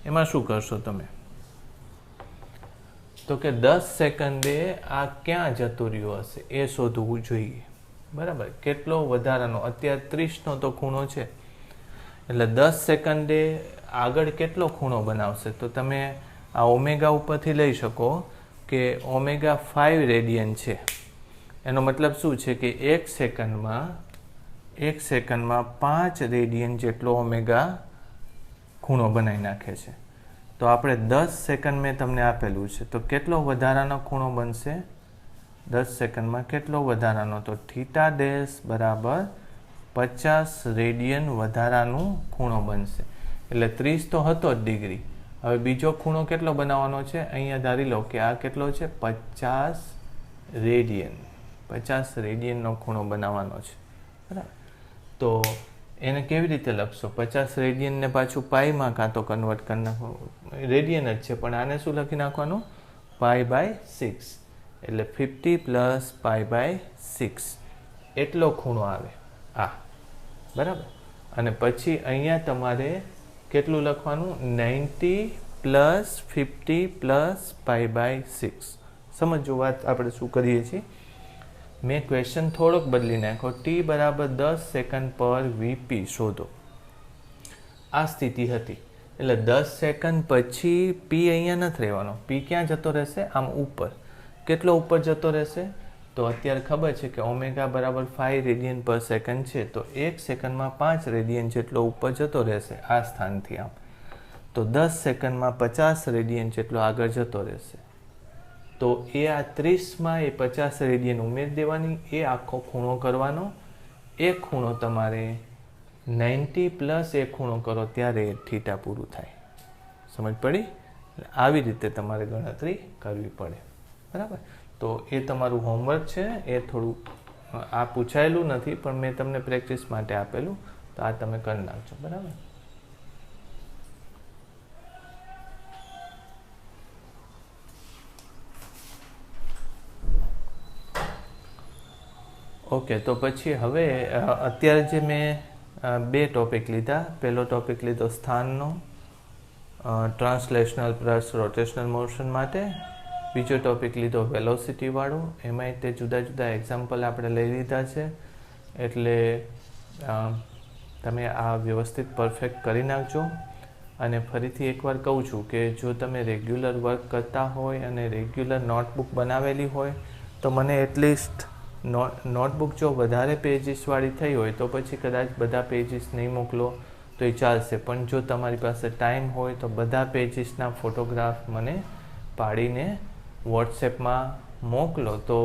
એમાં શું કરશો તમે? તો કે 10 સેકન્ડે આ ક્યાં જતું રહ્યું હશે એ શોધવું જોઈએ, બરાબર. કેટલો વધારાનો? અત્યારે 30 નો તો ખૂણો છે, એટલે 10 સેકન્ડે આગળ કેટલો ખૂણો બનાવશે? તો તમે આ ઓમેગા ઉપરથી લઈ શકો કે ઓમેગા 5 રેડિયન છે. એનો મતલબ શું છે કે એક સેકન્ડમાં 5 રેડિયન જેટલો ઓમેગા ખૂણો બનાવી નાખે છે. તો આપણે 10 સેકન્ડ મેં તમને આપેલું છે, તો કેટલો વધારાનો ખૂણો બનશે 10 સેકન્ડમાં? કેટલો વધારાનો? તો થીટા ડેશ બરાબર 50 રેડિયન વધારાનું ખૂણો બનશે. એટલે 30 તો હતો જ ડિગ્રી. હવે બીજો ખૂણો કેટલો બનાવવાનો છે? અહીંયા ધારી લો કે આ કેટલો છે? 50 રેડિયન. 50 રેડિયનનો ખૂણો બનાવવાનો છે, બરાબર. તો એને કેવી રીતે લખશો? 50 રેડિયનને પાછું પાઈમાં કાં તો કન્વર્ટ કરી નાખો. રેડિયન જ છે પણ આને શું લખી નાખવાનું? π/6. એટલે 50 + π/6 એટલો ખૂણો આવે આ, બરાબર. અને પછી અહીંયા તમારે કેટલું લખવાનું? 90 + 50 + π/6. સમજો વાત આપણે શું કરીએ છીએ. મેં ક્વેશ્ચન થોડોક બદલી નાખ્યો. t = 10 સેકન્ડ પર વીપી શોધો. આ સ્થિતિ હતી એટલે 10 સેકન્ડ પછી પી અહીંયા નથી રહેવાનો. પી ક્યાં જતો રહેશે? આમ ઉપર. કેટલો ઉપર જતો રહેશે? તો અત્યારે ખબર છે કે ઓમેગા = 5 રેડિયન પર સેકન્ડ છે, તો 1 સેકન્ડમાં 5 રેડિયન જેટલો ઉપર જતો રહેશે આ સ્થાનથી આમ. તો 10 સેકન્ડમાં 50 રેડિયન જેટલો આગળ જતો રહેશે. તો એ આ 30માં એ 50 રેડિયન ઉમેરી દેવાની, એ આખો ખૂણો કરવાનો. એ ખૂણો તમારે 90 + એ ખૂણો કરો ત્યારે થીટા પૂરું થાય. સમજ પડી? આવી રીતે તમારે ગણતરી કરવી પડે, બરાબર. તો એ તમારું હોમવર્ક છે. એ થોડું આ પૂછાયેલું નથી પણ મેં તમને પ્રેક્ટિસ માટે આપેલું, તો આ તમે કરી નાખજો, બરાબર. ઓકે, તો પછી હવે અત્યારે જે મેં 2 ટોપિક લીધા. પહેલો ટોપિક લીધો સ્થાનનો, ટ્રાન્સલેશનલ પ્લસ રોટેશનલ મોશન માટે. બીજો ટોપિક લીધો વેલોસિટીવાળો. એમાંય તે જુદા જુદા એક્ઝામ્પલ આપણે લઈ લીધા છે. એટલે તમે આ વ્યવસ્થિત પરફેક્ટ કરી નાખજો. અને ફરીથી એકવાર કહું છું કે જો તમે રેગ્યુલર વર્ક કરતા હોય અને રેગ્યુલર નોટબુક બનાવેલી હોય તો મને એટલીસ્ટ નોટબુક જો વધારે પેજીસવાળી થઈ હોય તો પછી કદાચ બધા પેજીસ નહીં મોકલો તો એ ચાલશે. પણ જો તમારી પાસે ટાઈમ હોય તો બધા પેજીસના ફોટોગ્રાફ મને પાડીને વોટ્સએપમાં મોકલો તો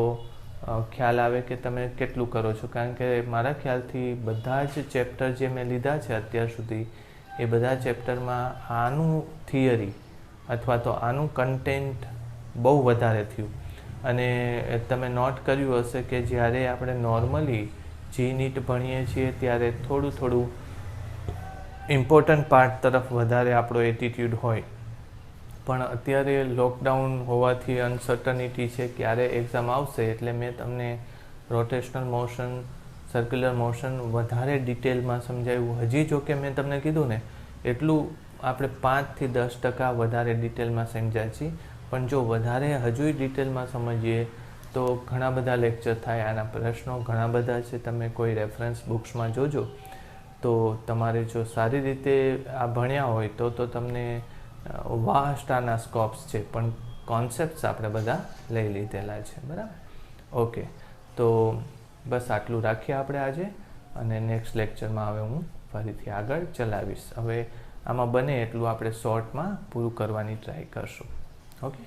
ખ્યાલ આવે કે તમે કેટલું કરો છો. કારણ કે મારા ખ્યાલથી બધા જ ચેપ્ટર જે મેં લીધા છે અત્યાર સુધી એ બધા ચેપ્ટરમાં આનું થિયરી અથવા તો આનું કન્ટેન્ટ બહુ વધારે થયું. અને તમે નોટ કર્યું હશે કે જ્યારે આપણે નોર્મલી જી નીટ ભણીએ છીએ ત્યારે થોડું ઇમ્પોર્ટન્ટ પાર્ટ તરફ વધારે આપણો એટીટ્યૂડ હોય. પણ અત્યારે લોકડાઉન હોવાથી અનસર્ટનિટી છે ક્યારે એક્ઝામ આવશે, એટલે મેં તમને રોટેશનલ મોશન, સર્ક્યુલર મોશન વધારે ડિટેલમાં સમજાવ્યું. હજી જો કે મેં તમને કીધું ને એટલું આપણે 5 થી 10% વધારે ડિટેલમાં સમજ્યા છીએ. પણ જો વધારે હજુય ડિટેલમાં સમજીએ તો ઘણા બધા લેક્ચર થાય. આના પ્રશ્નો ઘણા બધા છે. તમે કોઈ રેફરન્સ બુક્સમાં જોજો. તો તમારે જો સારી રીતે આ ભણ્યા હોય તો તમને વાસ્ટ આના સ્કોપ્સ છે. પણ કોન્સેપ્ટ્સ આપણે બધા લઈ લીધેલા છે, બરાબર. ઓકે, તો બસ આટલું રાખીએ આપણે આજે. અને નેક્સ્ટ લેક્ચરમાં હવે હું ફરીથી આગળ ચલાવીશ. હવે આમાં બને એટલું આપણે શોર્ટમાં પૂરું કરવાની ટ્રાય કરશું. ઓકે.